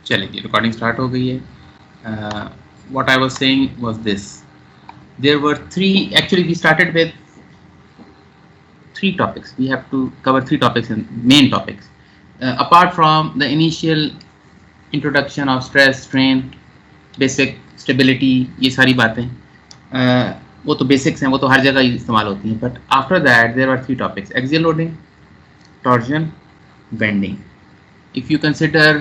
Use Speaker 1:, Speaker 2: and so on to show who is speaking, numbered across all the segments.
Speaker 1: चलिए जी, recording start हो गई है. What I was saying was this. There were three. Actually, we started with three topics. We have to cover three topics and main topics. Apart from the initial introduction of stress, strain, basic stability, ये सारी बातें वो तो basics हैं, वो तो हर जगह इस्तेमाल होती हैं. But after that there are three topics: axial loading, torsion, bending. If you consider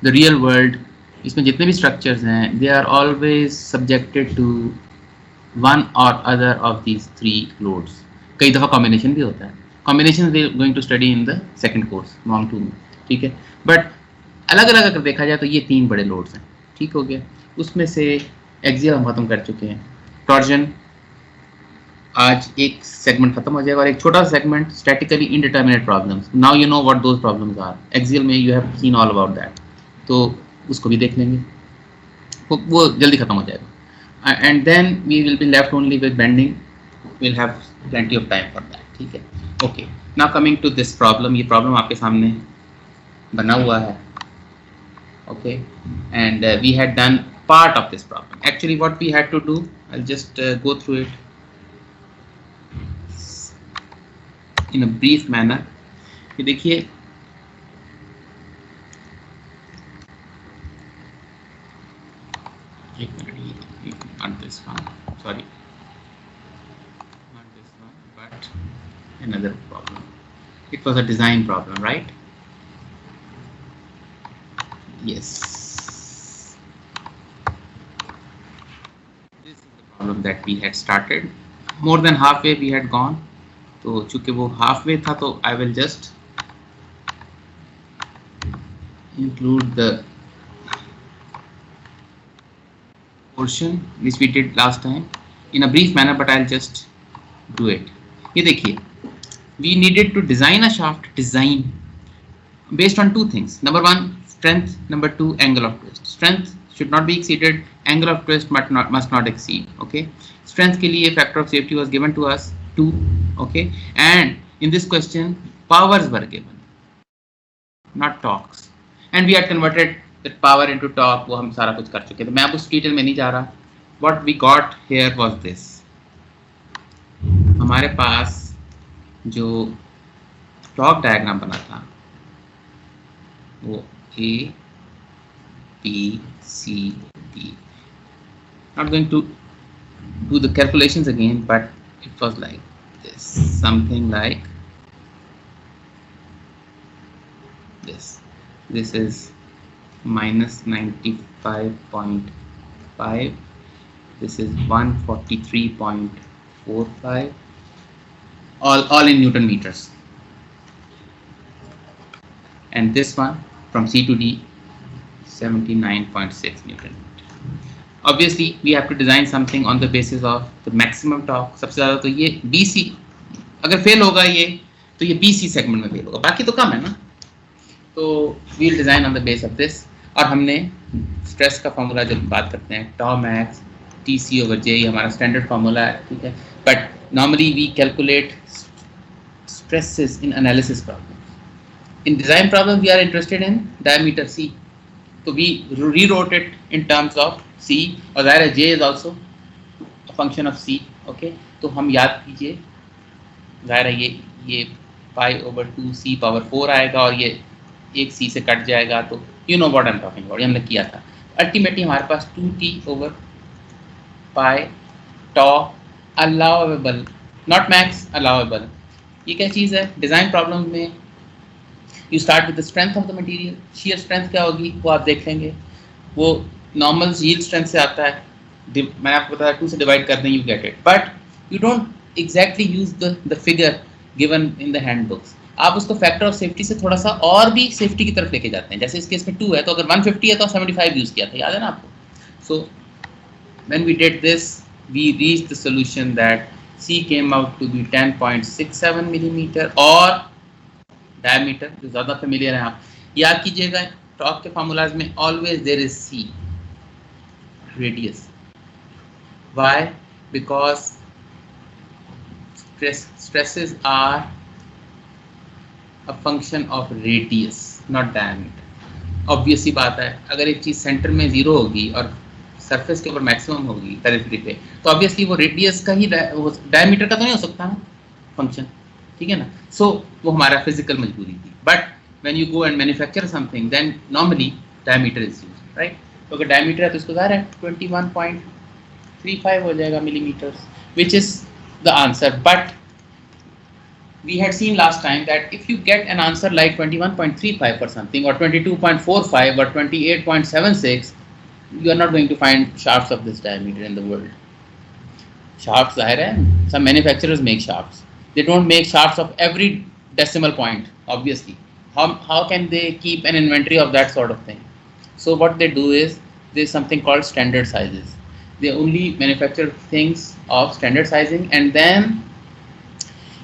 Speaker 1: the real world, इसमें जितने भी स्ट्रक्चर्स हैं they are always subjected to one और other of these three loads. कई दफ़ा कॉम्बिनेशन भी होता है. Combination we going to study in the second course मॉन्ग 2 में. ठीक है, बट अलग अलग अगर देखा जाए तो ये तीन बड़े लोड्स हैं. ठीक हो गया. उसमें से एक्सियल हम खत्म कर चुके हैं. टॉर्जन आज एक सेगमेंट खत्म हो जाएगा और एक छोटा सा segment statically indeterminate problems. Now you know what those problems are. Axial में you have seen all about that, तो उसको भी देख लेंगे. वो जल्दी खत्म हो जाएगा. And then we will be left only with bending. Will have plenty of time for that. ठीक है, okay. Now coming to this problem. ये प्रॉब्लम आपके सामने बना हुआ है. Okay, and we had done part of this problem. Actually what we had to do, I'll just go through it in a brief manner. ये देखिए, एक minute, not this one, sorry, not this one, but another problem. It was a design problem, right? Yes, this is the problem that we had started. More than halfway we had gone. तो चूंकि वो halfway था तो I will just include the portion which we did last time in a brief manner, but I'll just do it. ये देखिए, we needed to design a shaft design based on two things. Number one, strength. Number two, angle of twist. Strength should not be exceeded, angle of twist must not exceed. Okay, strength के लिए factor of safety was given to us 2. Okay, and in this question powers were given, not torques, and we had converted the power into torque. वो हम सारा कुछ कर चुके थे, मैं अब उस डिटेल में नहीं जा रहा. What we got here was this. हमारे पास जो टॉर्क डायग्राम बना था वो A, B, C, D. Not going to do the calculations again, but it was like this, something like this. This is minus 95.5. This is 143.45. All in Newton meters. And this one from C to D, 79.6 Newton. Obviously, we have to design something on the basis of the maximum torque. सबसे ज़्यादा तो ये BC, अगर fail होगा ये तो ये BC segment में फेल होगा, बाकी तो कम है ना. तो we'll design on the base of this. और हमने स्ट्रेस का फॉर्मूला जब बात करते हैं, tau max TC over J, ये हमारा स्टैंडर्ड फॉर्मूला है. ठीक है, but normally we calculate stresses in analysis problem. In design problem, we are interested in diameter C, so we rewrote it in terms of C, और ज़ाहिर है J is also a function of C. Okay, तो हम याद कीजिए, ज़ाहिर है ये pi over 2C power 4 आएगा और ये एक C से कट जाएगा. तो you know what I'm talking about, ये हमने किया था. अल्टीमेटली हमारे पास 2T over pi tau allowable, not max, allowable. ये क्या चीज़ है डिज़ाइन प्रॉब्लम में? You start with the strength of the material. Shear strength क्या होगी वो आप देख लेंगे. वो normal yield strength से आता है. मैंने आपको बताया 2 से डिवाइड कर दें, you get it. But you don't exactly use the figure given in the handbooks. आप उसको फैक्टर ऑफ सेफ्टी से थोड़ा सा और भी सेफ्टी की तरफ लेके जाते हैं. जैसे इस केस में 2 है तो अगर 150 है तो 75 यूज किया था, याद है ना आपको. So when we did this, we reached the solution that C came out to be 10.67 millimeter और डायमीटर जो ज़्यादा फेमिलियर है. आप याद कीजिएगा टॉर्क के फार्मूलाज में always there is C, radius. Why? Because stresses are a function of radius, not diameter. Obvious सी बात है, अगर एक चीज़ सेंटर में 0 होगी और सरफेस के ऊपर मैक्सिमम होगी पेरिफेरी पे, तो ऑब्वियसली वो रेडियस का ही डायमीटर का तो नहीं हो सकता ना फंक्शन, ठीक है ना। सो वो हमारा फिजिकल मजबूरी थी, but when you go and manufacture something then normally diameter is used, right. तो अगर डायमीटर है तो इसको ज़ाहिर है 21.35 हो जाएगा millimetres, which is the answer. But we had seen last time that if you get an answer like 21.35 for something, or 22.45 or 28.76, you are not going to find shafts of this diameter in the world. Shafts, zahir hai, some manufacturers make shafts. They don't make shafts of every decimal point, obviously. How can they keep an inventory of that sort of thing? So what they do is, there's something called standard sizes. They only manufacture things of standard sizing, and then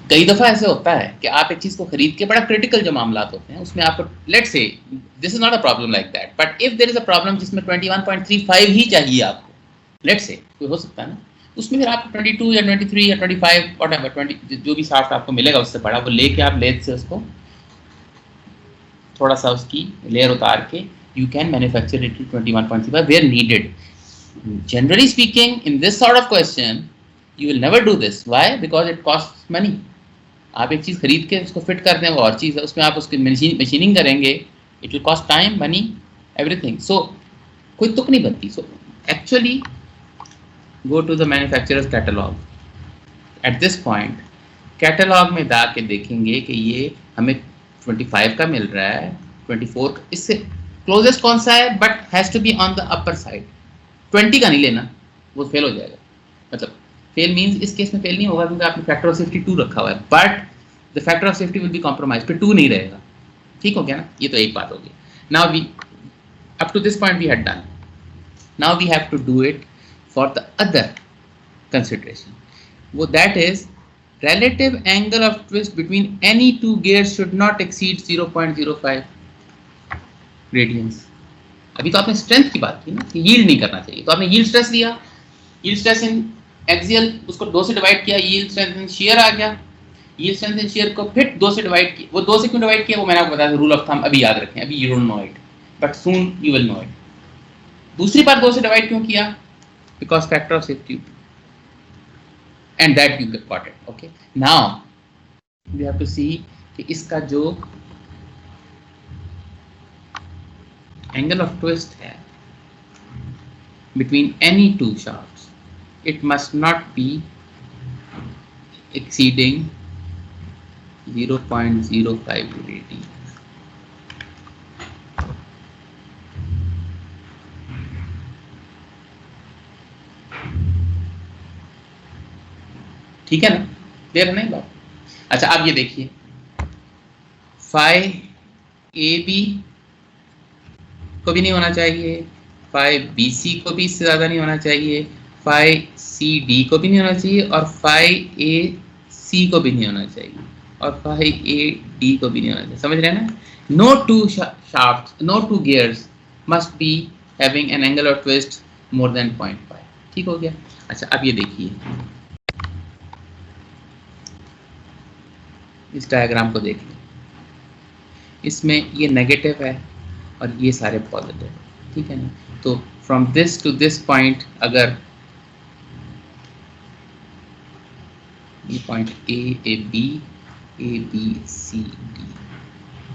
Speaker 1: कई दफ़ा ऐसे होता है कि आप एक चीज़ को खरीद के, बड़ा क्रिटिकल जो मामलात होते हैं उसमें आपको, let's say this is not a problem like that, but if there is a problem जिसमें 21.35 ही चाहिए आपको, लेट्स से कोई हो सकता है ना, उसमें फिर आपको 22 या 23 या 25 व्हाटएवर 20 जो भी शाफ्ट आपको मिलेगा उससे बड़ा, वो लेके आप लेथ से उसको थोड़ा सा उसकी लेयर उतार के you can manufacture it to 21.35 where needed. Generally speaking, in this sort of question, you will never do this. Why? Because it costs money. आप एक चीज़ खरीद के उसको फिट करते हैं, वो और चीज़ है, उसमें आप उसकी मशीनिंग करेंगे, it will cost time, money, everything. So कोई तुक नहीं बनती. So actually, go to the manufacturer's catalog. At this point, catalog में दा के देखेंगे कि ये हमें 25 का मिल रहा है, 24 इससे क्लोजेस्ट कौन सा है, but has to be on the upper side. 20 का नहीं लेना, वो फेल हो जाएगा। मतलब फेल मींस इस केस में फेल नहीं होगा क्योंकि आपने फैक्टर ऑफ सेफ्टी 2 रखा हुआ है, but the factor of safety will be compromise, फिर 2 नहीं रहेगा। ठीक हो गया ना, ये तो एक बात होगी। Now we up to this point we had done, now we have to do it for the other consideration, वो that is relative angle of twist between any two gears should not exceed 0.05 radians. अभी तो आपने strength की बात की ना, yield नहीं करना चाहिए, तो आपने यील्ड स्ट्रेस लिया, यील्ड स्ट्रेस इन एक्सियल उसको 2 से डिवाइड किया, यील्ड स्ट्रेंथ इन शियर आ गया, यील्ड स्ट्रेंथ इन शियर को फिर 2 से डिवाइड किया। वो 2 से क्यों डिवाइड किया वो मैंने आपको बताया, रूल ऑफ थंब अभी याद रखें, अभी you don't know it but soon you will know it. दूसरी बार 2 से डिवाइड क्यों किया, because factor of safety, and that you got it. Okay, now we have to see कि इसका जो angle of twist है between any two shafts, it must not be exceeding 0.05 radian. ठीक है ना, क्लियर है ना ये बात। अच्छा अब ये देखिए, फाई ए बी को भी नहीं होना चाहिए, फाई बी सी को भी इससे ज़्यादा नहीं होना चाहिए, फाई सी डी को भी नहीं होना चाहिए, और फाई ए सी को भी नहीं होना चाहिए, और फाई ए डी को भी नहीं होना चाहिए। समझ रहे हैं ना? No two shafts, no two gears must be having an angle of twist more than 0.5। ठीक हो गया। अच्छा अब ये देखिए, इस डायग्राम को देख लें, इसमें ये नेगेटिव है और ये सारे पॉजिटिव है। ठीक है ना, तो from this to this point, अगर ये point A B C D,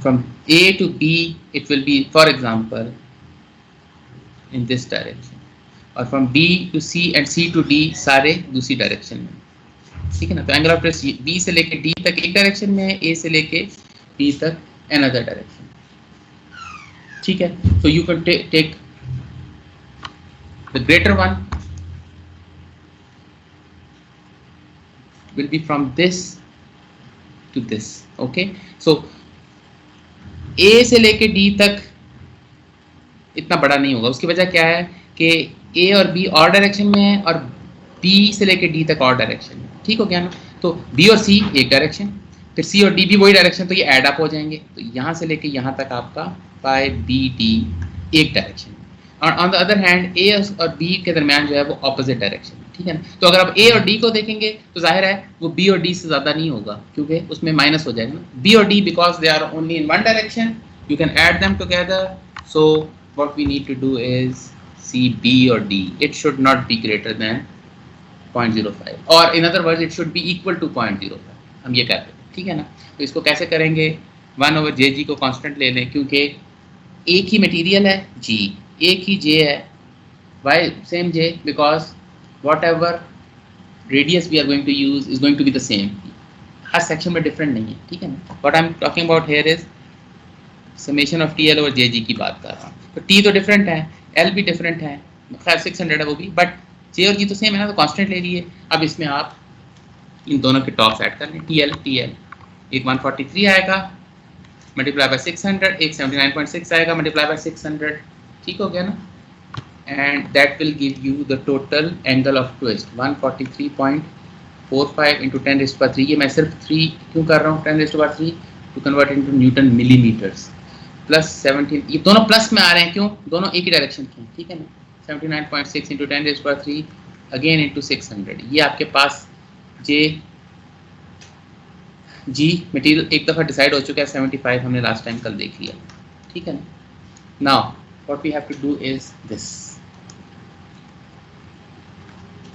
Speaker 1: from A to B it will be for example in this direction, और from B to C and C to D सारे दूसरी डायरेक्शन में। ठीक है ना, तो एंगल ऑफ ट्विस्ट बी से लेके डी तक एक डायरेक्शन में है, ए से लेके डी तक अनदर डायरेक्शन। ठीक है, so you can take the greater one will be from this to this. Okay, so A से लेके डी तक इतना बड़ा नहीं होगा, उसकी वजह क्या है कि ए और बी और डायरेक्शन में है और बी से लेके डी तक और डायरेक्शन में। ठीक हो गया ना, तो बी और सी एक डायरेक्शन, फिर सी और डी भी वही डायरेक्शन, तो ये ऐड अप हो जाएंगे, तो यहाँ से लेके यहाँ तक आपका फाई बी डी एक डायरेक्शन, और ऑन द अदर हैंड ए और बी के दरमियान जो है वो ऑपोजिट डायरेक्शन। ठीक है ना, तो अगर आप ए और डी को देखेंगे तो जाहिर है वो बी और डी से ज़्यादा नहीं होगा क्योंकि उसमें माइनस हो जाएगा ना, बी और D because they are only in one direction, you can add them together So what we need to do is see B or D. It should not be greater than 0.05 or in other words it should be equal to 0.05. हम ये कहते हैं, ठीक है ना। तो इसको कैसे करेंगे, 1/jg को कांस्टेंट ले लें, क्योंकि एक ही मटेरियल है G, एक ही J है। Why same J? Because whatever radius we are going to use is going to be the same. Her section में डिफरेंट नहीं है, ठीक है ना। What I'm talking about here is summation of TL और JG की बात कर रहा हूँ। तो T तो डिफरेंट है, L भी डिफरेंट है, खैर 600 है वो भी, बट J और G तो सेम है ना, तो कांस्टेंट ले लिए। अब इसमें आप इन दोनों के टॉप्स ऐड कर लें, TL, एक 143 आएगा मल्टीप्लाई बाय 600, एक 79.6 आएगा मल्टीप्लाई बाय 600, ठीक हो गया ना। And that will give you the total angle of twist 143.45 into 10⁻3। ये मैं सिर्फ 3 क्यों कर रहा हूँ, 10⁻3 to convert into newton millimetres, plus 17, ये दोनों प्लस में आ रहे हैं, क्यों, दोनों एक ही डायरेक्शन के हैं, ठीक है ना। 79.6 इंटू 10⁻3 अगेन इंटू 600। ये आपके पास जी मटेरियल एक दफ़ा डिसाइड हो चुका है, 75 हमने लास्ट टाइम कल देख लिया, ठीक है ना। Now what we have to do is this,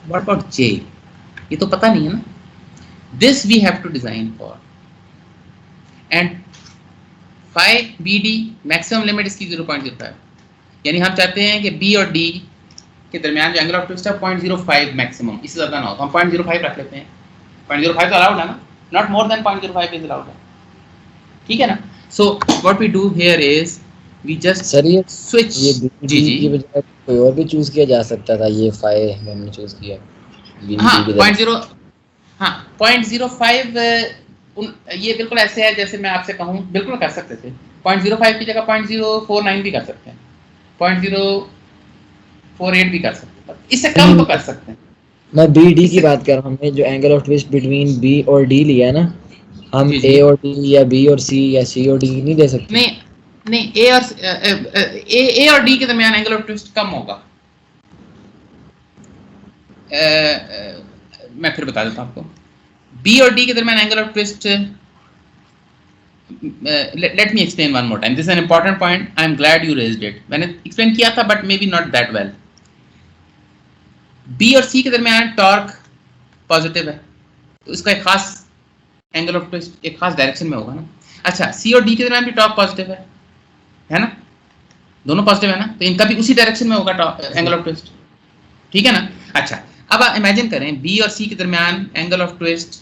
Speaker 1: what about J, ये तो पता नहीं है ना। This we have to design for and phi BD maximum limit इसकी 0.05, यानी हम चाहते हैं कि B और D के दरमियान जो एंगल ऑफ ट्विस्ट है 0.05 मैक्सिमम, इससे ज़्यादा ना हो, तो हम 0.05 रख लेते हैं। 0.05 तो अलाउड है ना, not more than 0.05 is allowed है, ठीक है ना। So what we do here is we just switch. G
Speaker 2: की बजाय कोई और भी चूज किया जा सकता था, ये phi हमने चूज किया।
Speaker 1: हाँ 0.05 ये बिल्कुल ऐसे है जैसे मैं आपसे कहूँ, बिल्कुल कर सकते थे। 0.05 की जगह 0.049 भी कर सकते हैं, 0.048 भी कर सकते हैं, इससे कम तो कर सकते हैं।
Speaker 2: मैं BD की बात कर रहा हूँ, हमने जो angle of twist between B और D लिया है ना, हम
Speaker 1: जी,
Speaker 2: A और D या B और C या C और D नहीं दे सकते।
Speaker 1: नहीं A और D के दरमियान एंगल ऑफ ट्विस्ट कम होगा। मैं फिर बता देता हूँ आपको। B और D के दरमियान angle of twist, let me explain one more time. This is an important point. I am glad you raised it. मैंने explain किया था, but maybe not that well. B और C के दरमियान टॉर्क पॉजिटिव है, तो इसका एक खास एंगल ऑफ ट्विस्ट एक खास डायरेक्शन में होगा ना। अच्छा, C और D के दरमियान भी टॉर्क पॉजिटिव है ना, दोनों पॉजिटिव है ना, तो इनका भी उसी डायरेक्शन में होगा एंगल ऑफ ट्विस्ट, ठीक है ना। अच्छा, अब आप इमेजिन करें B और C के दरमियान एंगल ऑफ ट्विस्ट,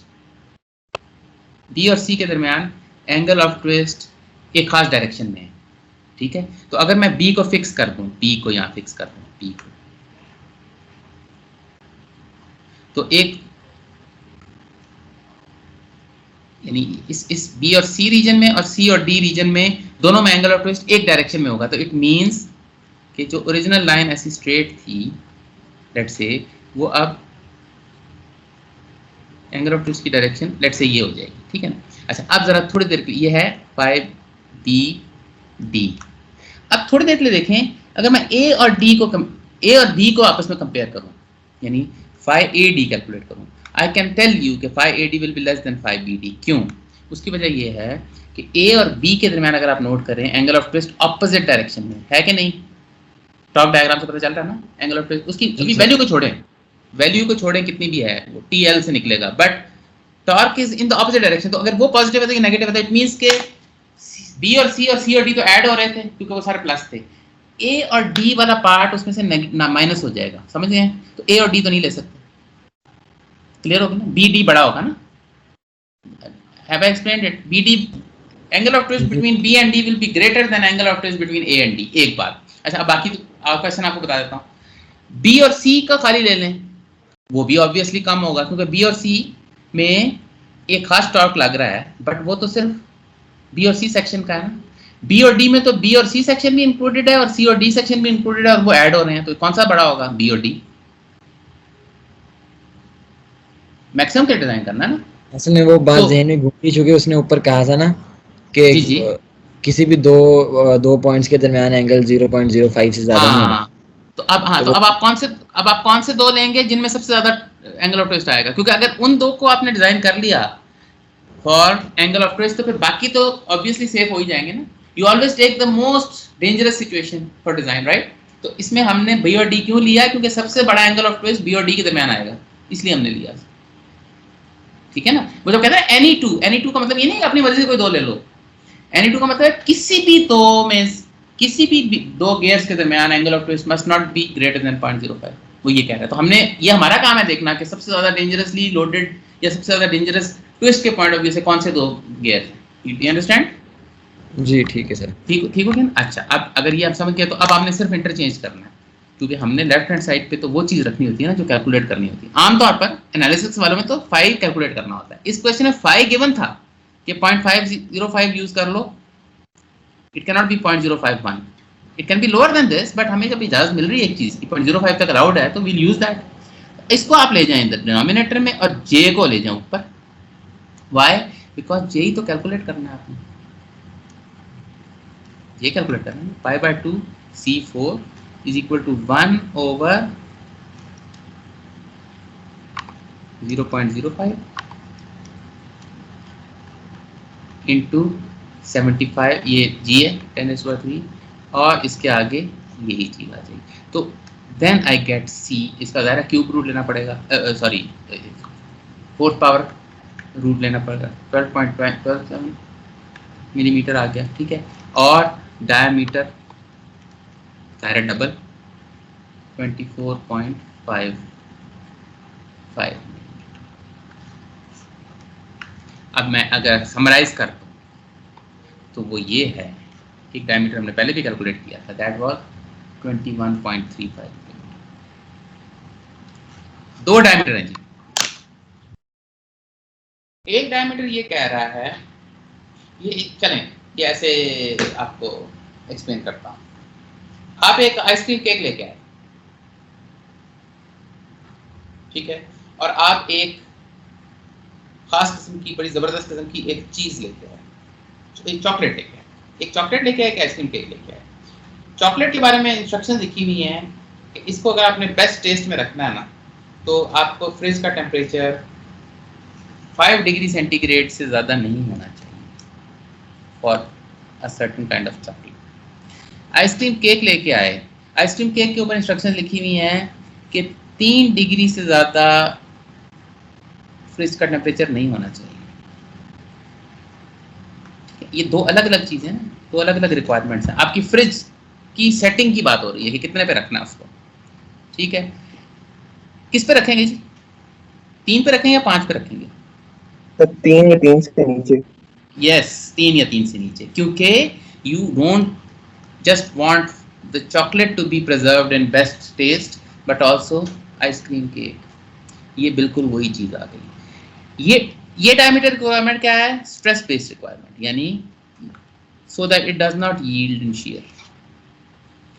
Speaker 1: B और C के दरमियान एंगल ऑफ ट्विस्ट एक खास डायरेक्शन में है, ठीक है। तो अगर मैं B को फिक्स कर दूं, B को यहाँ फिक्स कर दूं, B को, तो एक यानी इस B और C रीजन में और C और D रीजन में दोनों में एंगल ऑफ ट्विस्ट एक डायरेक्शन में होगा। तो इट मींस कि जो ओरिजिनल लाइन ऐसी स्ट्रेट थी, लेट्स से, वो अब एंगल ऑफ ट्विस्ट की डायरेक्शन लेट्स से ये हो जाएगी, ठीक है ना। अच्छा, अब जरा थोड़ी देर के लिए, ये है 5BD। अब थोड़ी देर के लिए देखें, अगर मैं A और B को आपस में कंपेयर करूं, यानी phi AD कैलकुलेट करूं, आई कैन टेल यू कि phi AD will be less then phi BD। क्यों? उसकी वजह ये है कि A और B के दरमियान अगर आप नोट करें, angle of twist opposite direction में है कि नहीं। टॉप डायग्राम से पता चल रहा है ना, एंगल ऑफ ट्विस्ट उसकी वैल्यू को छोड़ें कितनी भी है, वो TL से निकलेगा, but torque is in the opposite direction. तो अगर वो पॉजिटिव है तो ये नेगेटिव है, तो इट मींस के B और C और D तो ऐड हो रहे थे क्योंकि वो सारे प्लस थे। A और D वाला पार्ट उसमें से माइनस हो जाएगा, समझ गए? तो A और D तो नहीं ले सकते, क्लियर होगा ना। BD बड़ा होगा ना, have I explained it. BD angle of twist between B and D will be greater than angle of twist between A and D। एक बात। अच्छा, अब बाकी क्वेश्चन आपको बता देता हूँ। B और C का खाली ले लें, वो भी ऑब्वियसली कम होगा क्योंकि B और C में एक खास टॉर्क लग रहा है, बट वो तो सिर्फ B और C सेक्शन का है ना। B और D में तो B और C सेक्शन भी इंक्लूडेड है और C और D सेक्शन भी इंक्लूडेड है और वो ऐड हो रहे हैं, तो कौन सा बड़ा होगा, B और D? मैक्सिमम के डिजाइन करना है ना।
Speaker 2: असल में वो बात ज़हन में घूमी, चूंकि उसने ऊपर कहा था ना कि किसी भी दो पॉइंट्स के दरमियान एंगल 0.05 से ज्यादा नहीं होगा।
Speaker 1: तो अब आप कौन से दो लेंगे जिनमें सबसे ज्यादा एंगल ऑफ ट्विस्ट आएगा? क्योंकि अगर उन दो को आपने डिजाइन कर लिया फॉर एंगल ऑफ ट्विस्ट, तो फिर बाकी तो ऑब्वियसली सेफ हो ही जाएंगे ना। You always take the most dangerous situation for design, right? तो इसमें हमने बी और डी क्यों लिया? क्योंकि सबसे बड़ा एंगल ऑफ ट्विस्ट बी और डी के दरमियान आएगा, इसलिए हमने लिया। ठीक है ना? वो जो कहता है एनी टू का मतलब ये नहीं कि अपनी मर्जी से कोई दो ले लो। एनी टू का मतलब है किसी भी दो गियर्स के दरमियान angle of twist must not be greater than 0.05। वो ये कह रहा है। तो हमने ये हमारा काम है देखना कि सबसे ज्यादा डेंजरसली लोडेड या सबसे ज्यादा डेंजरस ट्विस्ट के पॉइंट ऑफ व्यू से कौन से दो गियर हैं। You understand?
Speaker 2: जी ठीक है सर।
Speaker 1: ठीक हो गया ना? अच्छा, अब अगर ये आप समझ गए तो अब आपने सिर्फ इंटरचेंज करना है, क्योंकि हमने लेफ्ट हैंड साइड पे तो वो चीज रखनी होती है ना जो कैलकुलेट करनी होती है। आमतौर पर एनालिसिस वालों में तो फाई कैलकुलेट करना होता है। इस क्वेश्चन में फाई गिवन था कि 0.505 यूज कर लो। It can not be 0.051, it can be lower than this, but हमें जब इजाजत मिल रही है एक चीज की 0.05 तक अलाउड है तो वील यूज दैट। इसको आप ले जाएं डिनोमिनेटर में और जे को ले जाएं ऊपर। व्हाई? बिकॉज जे ही तो कैलकुलेट करना है आपने, ये कैलकुलेट करना है। Pi by 2 C4 is equal to 1 over 0.05 into 75, ये जी है 10⁻³ और इसके आगे यही चीज आ जाएगी। तो देन आई गेट C। इसका ज़ाहिर क्यूब रूट लेना पड़ेगा, सॉरी 4th पावर रूट लेना पड़ेगा। 12.12 मिलीमीटर आ गया। ठीक है, और डायमीटर ज़ाहिर डबल 24.55। अब मैं अगर समराइज कर दूं तो वो ये है कि डायमीटर हमने पहले भी कैलकुलेट किया था, दैट वाज 21.35। दो डायमीटर है जी। एक डायमीटर ये कह रहा है, ये चलें ये ऐसे आपको एक्सप्लेन करता हूं। आप एक आइसक्रीम केक लेके आए, ठीक है, और आप एक खास किस्म की बड़ी जबरदस्त किस्म की एक चीज लेके आए, एक चॉकलेट लेके आए, एक आइसक्रीम केक लेके आए। चॉकलेट के बारे में इंस्ट्रक्शन लिखी हुई हैं कि इसको अगर आपने बेस्ट टेस्ट में रखना है ना, तो आपको फ्रिज का टेम्परेचर 5 डिग्री सेंटीग्रेड से ज़्यादा नहीं होना चाहिए for a certain kind of chocolate. Ice cream cake लेके आए, आइसक्रीम केक के ऊपर इंस्ट्रक्शन लिखी हुई हैं कि 3 डिग्री से ज़्यादा फ्रिज का टेम्परेचर नहीं होना चाहिए। ये दो अलग अलग चीज़ें हैं, दो अलग अलग रिक्वायरमेंट्स हैं। आपकी फ्रिज की सेटिंग की बात हो रही है कि कितने पे रखना है उसको, ठीक है। किस पे रखेंगे जी? 3 पे रखेंगे या 5 पे रखेंगे?
Speaker 3: तो 3 या 3 से नीचे।
Speaker 1: यस, 3 या 3 से नीचे, क्योंकि you don't just want the chocolate to be preserved in best taste but also ice cream cake. ये बिल्कुल वही चीज़ आ गई। ये डायमीटर रिक्वायरमेंट क्या है? स्ट्रेस बेस्ड रिक्वायरमेंट, यानी so that it does not yield in shear.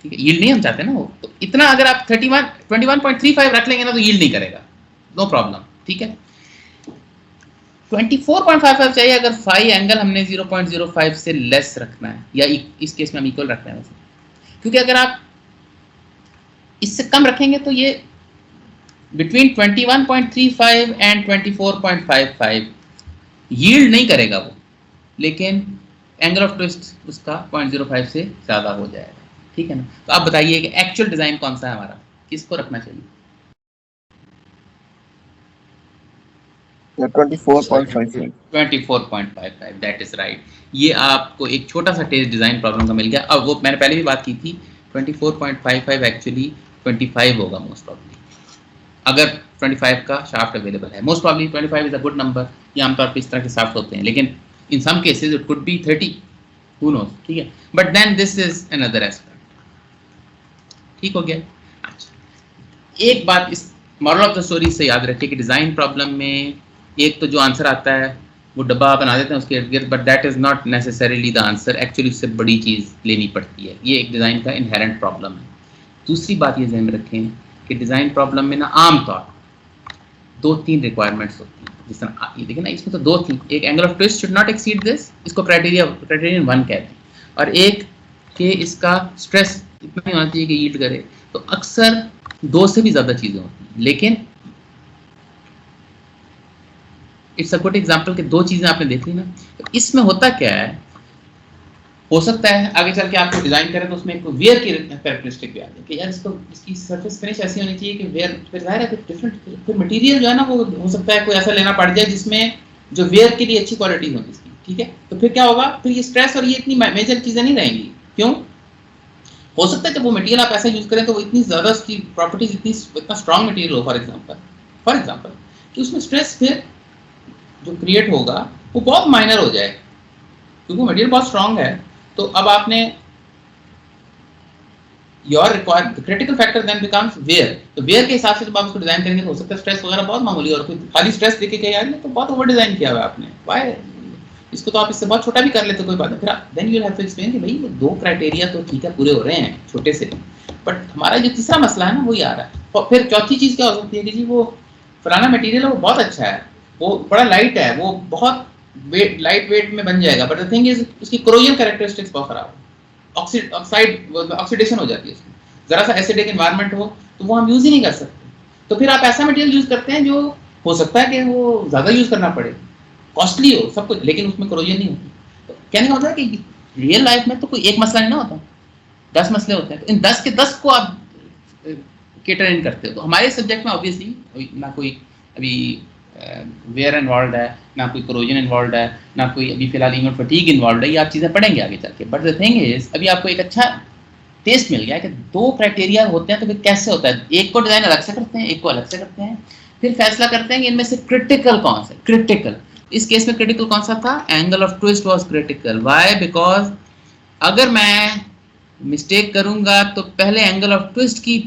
Speaker 1: ठीक है, यील्ड नहीं हम चाहते ना वो, तो इतना अगर आप 21.35 रख लेंगे ना तो यील्ड नहीं करेगा, नो प्रॉब्लम। ठीक है, 24.55 चाहिए अगर फाई एंगल हमने 0.05 से लेस रखना है, या इस केस में हम इक्वल रखना है वैसे, क्योंकि अगर आप इससे कम रखेंगे तो ये बिटवीन 21.35 एंड 24.55 यील्ड नहीं करेगा वो, लेकिन एंगल ऑफ ट्विस्ट उसका 0.05 से ज़्यादा हो जाएगा। ठीक है ना? तो आप बताइए कि एक्चुअल डिज़ाइन कौन सा है हमारा, किसको रखना चाहिए?
Speaker 3: 24.55।
Speaker 1: That is right. ये आपको एक छोटा सा टेस्ट डिज़ाइन प्रॉब्लम का मिल गया। अब वो मैंने पहले भी बात की थी, 24.55 एक्चुअली 25 होगा मोस्ट प्रॉब्ली, अगर 25 का शाफ्ट अवेलेबल है। Most probably 25 is a good number, ये आमतौर पर इस तरह के शाफ्ट होते हैं, लेकिन in some cases it could be 30, who knows. ठीक है, but then this is another aspect. ठीक हो गया? अच्छा, एक बात इस मॉरल ऑफ द स्टोरी से याद रखिए कि डिज़ाइन प्रॉब्लम में एक तो जो आंसर आता है वो डब्बा बना देते हैं उसके इर्द गिर्द, but that is not necessarily the answer. Actually उससे बड़ी चीज़ लेनी पड़ती है। ये एक डिज़ाइन का इनहेरेंट प्रॉब्लम है। दूसरी बात ये ध्यान में रखें कि डिज़ाइन प्रॉब्लम में ना आमतौर 2-3 रिक्वायरमेंट्स होती हैं। जिस तरह ये देखें ना, इसमें तो 2 थी। एक angle of twist should not exceed this, इसको क्राइटेरियन 1 कहते हैं, और एक कि इसका स्ट्रेस इतना नहीं होना चाहिए कि यील्ड करे। तो अक्सर 2 से भी ज़्यादा चीज़ें होती हैं, लेकिन इट्स अ गुड एग्जाम्पल कि 2 चीज़ें आपने देख ली ना। तो इसमें होता क्या है, हो सकता है आगे चल के आपको डिजाइन करें तो उसमें एक वेयर की कैरेक्टरिस्टिक भी आ जाए कि यार इसको इसकी सरफेस फिनिश ऐसी होनी चाहिए कि वेयर फिर जाहिर है फिर डिफरेंट फिर मटेरियल जो है ना वो हो सकता है कोई ऐसा लेना पड़ जाए जिसमें जो वेयर के लिए अच्छी क्वालिटी होगी इसकी, ठीक है। तो फिर क्या होगा, फिर ये स्ट्रेस और ये इतनी मेजर चीजें नहीं रहेंगी। क्यों? हो सकता है जब वो मटेरियल आप ऐसा यूज करें तो वो इतनी ज्यादा उसकी प्रॉपर्टीज इतना स्ट्रांग मटेरियल हो, फॉर एग्जांपल कि उसमें स्ट्रेस फिर जो क्रिएट होगा वो बहुत माइनर हो जाए क्योंकि मटेरियल बहुत स्ट्रांग है। तो अब आपने your required critical factor then becomes wear, तो वेयर के हिसाब से जब आप उसको डिजाइन करेंगे तो हो सकता है स्ट्रेस वगैरह बहुत मामूली और खाली स्ट्रेस देके क्या यार तो बहुत ओवर डिजाइन किया हुआ है आपने, व्हाई इसको तो आप इससे बहुत छोटा भी कर लेते कोई बात नहीं। फिर then you have to explain कि भाई ये दो क्राइटेरिया तो ठीक है पूरे हो रहे हैं छोटे से, बट हमारा जो तीसरा मसला है ना वो ये आ रहा है। और फिर चौथी चीज क्या हो सकती है कि जी वो फलाना मटेरियल है वो बहुत अच्छा है, वो बड़ा लाइट है, वो बहुत लाइट वेट में बन जाएगा, बट द थिंग इज उसकी कोरोजन कैरेक्टरिस्टिक्स बहुत खराब है, ऑक्सीडेशन हो जाती है उसमें, जरा सा एसिडिक एनवायरनमेंट हो तो वो हम यूज ही नहीं कर सकते। तो फिर आप ऐसा मटेरियल यूज करते हैं जो हो सकता है कि वो ज्यादा यूज करना पड़े, कॉस्टली हो सब कुछ, लेकिन उसमें कोरोजन नहीं होती। तो कहने का मतलब है कि रियल लाइफ में तो कोई एक मसला नहीं ना होता, 10 मसले होते हैं, तो इन 10 के 10 को आप केटर इन करते हो। तो हमारे सब्जेक्ट में ऑब्वियसली ना कोई अभी वेयर इन्वॉल्व है, ना कोई कोरोजन इन्वॉल्व है, ना कोई अभी फिलहाल इवन फटीग इन्वॉल्व है, ये आप चीज़ें पढ़ेंगे आगे चल के। बट द थिंग इज अभी आपको एक अच्छा टेस्ट मिल गया कि दो क्राइटेरिया होते हैं तो फिर कैसे होता है, एक को डिजाइन अलग से करते हैं, एक को अलग से करते हैं, फिर फैसला करते हैं कि इनमें से क्रिटिकल कौन सा। क्रिटिकल इस केस में क्रिटिकल कौन सा था, angle of twist was critical. Why? Because अगर मैं मिस्टेक करूंगा तो पहले एंगल ऑफ ट्विस्ट की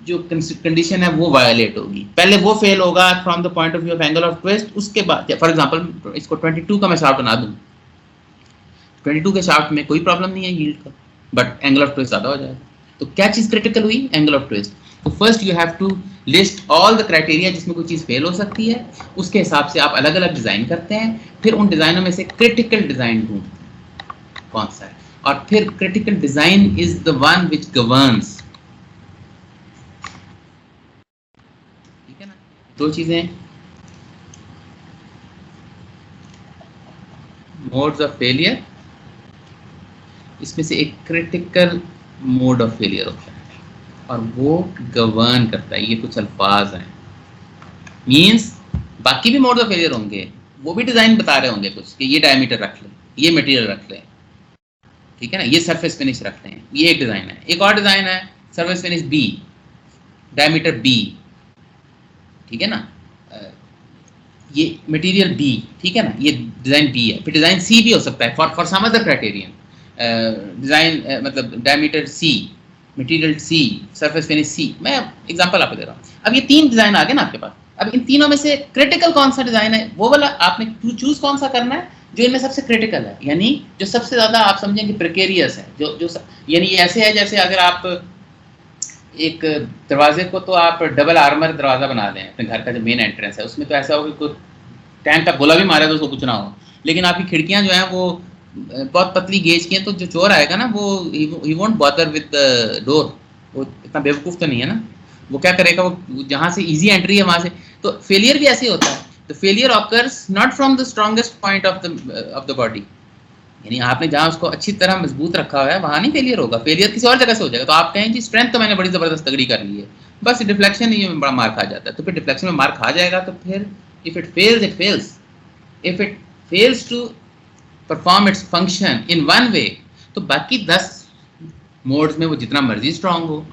Speaker 1: जो कंडीशन है वो वायलेट होगी, पहले वो फेल होगा from the point of view of angle of twist. उसके बाद फॉर एग्जांपल इसको 22 का मैं शाफ्ट बना दूं, 22 के शाफ्ट में कोई प्रॉब्लम नहीं है यील्ड का, बट एंगल ऑफ ट्विस्ट ज्यादा हो जाएगा। तो क्या चीज क्रिटिकल हुई? Angle of twist. तो first you have to list all the criteria जिसमें कोई चीज फेल हो सकती है, उसके हिसाब से आप अलग अलग डिजाइन करते हैं, फिर उन डिजाइनों में से क्रिटिकल डिजाइन ढूंढते हैं कौन सा है, और फिर critical design is the one which governs. ठीक है ना, दो चीजें, मोड्स ऑफ फेलियर, इसमें से एक क्रिटिकल मोड ऑफ फेलियर होता है और वो गवर्न करता है। ये कुछ अल्फाज हैं, मींस बाकी भी मोड ऑफ फेलियर होंगे, वो भी डिजाइन बता रहे होंगे कुछ कि ये डायमीटर रख लें, ये मटेरियल रख लें, ठीक है ना, ये सरफेस फिनिश रख लें, ये एक डिजाइन है। एक और डिजाइन है surface finish B, diameter B, ठीक है ना, ये मटेरियल बी, ठीक है ना, ये डिजाइन बी है। फिर डिजाइन सी भी हो सकता है for some other criterion, design मतलब diameter C, material C, surface finish C. मैं एग्जांपल आपको दे रहा हूँ। अब ये तीन डिजाइन आ गए ना आपके पास, अब इन तीनों में से क्रिटिकल कौन सा डिजाइन है, वो वाला आपने चूज कौन सा करना है जो इनमें सबसे क्रिटिकल है, यानी जो सबसे ज्यादा आप समझेंगे प्रिकेरियस है, जो यानी ये ऐसे है जैसे अगर आप एक दरवाजे को तो आप डबल आर्मर दरवाजा बना दें, अपने घर का जो मेन एंट्रेंस है उसमें तो ऐसा हो कि कोई टैंक का गोला भी मारे तो उसको कुछ ना हो, लेकिन आपकी खिड़कियां जो हैं वो बहुत पतली गेज की हैं, तो जो चोर आएगा ना वो he won't bother with the door, वो इतना बेवकूफ़ तो नहीं है ना, वो क्या करेगा, वो जहाँ से इजी एंट्री है वहाँ से। तो फेलियर भी ऐसे ही होता है। तो failure occurs not from the strongest point of the body, यानी आपने जहाँ उसको अच्छी तरह मजबूत रखा हुआ है वहाँ नहीं फेलियर होगा, फेलियर किसी और जगह से हो जाएगा। तो आप कहें जी स्ट्रेंथ तो मैंने बड़ी ज़बरदस्त तगड़ी कर ली है, बस डिफ्लेक्शन ही में बड़ा मार खा जाता है। तो फिर डिफ्लेक्शन में मार खा जाएगा तो फिर if it fails it fails, if it fails to perform its function in one way, तो बाकी 10 मोड्स में वो जितना मर्जी स्ट्रांग हो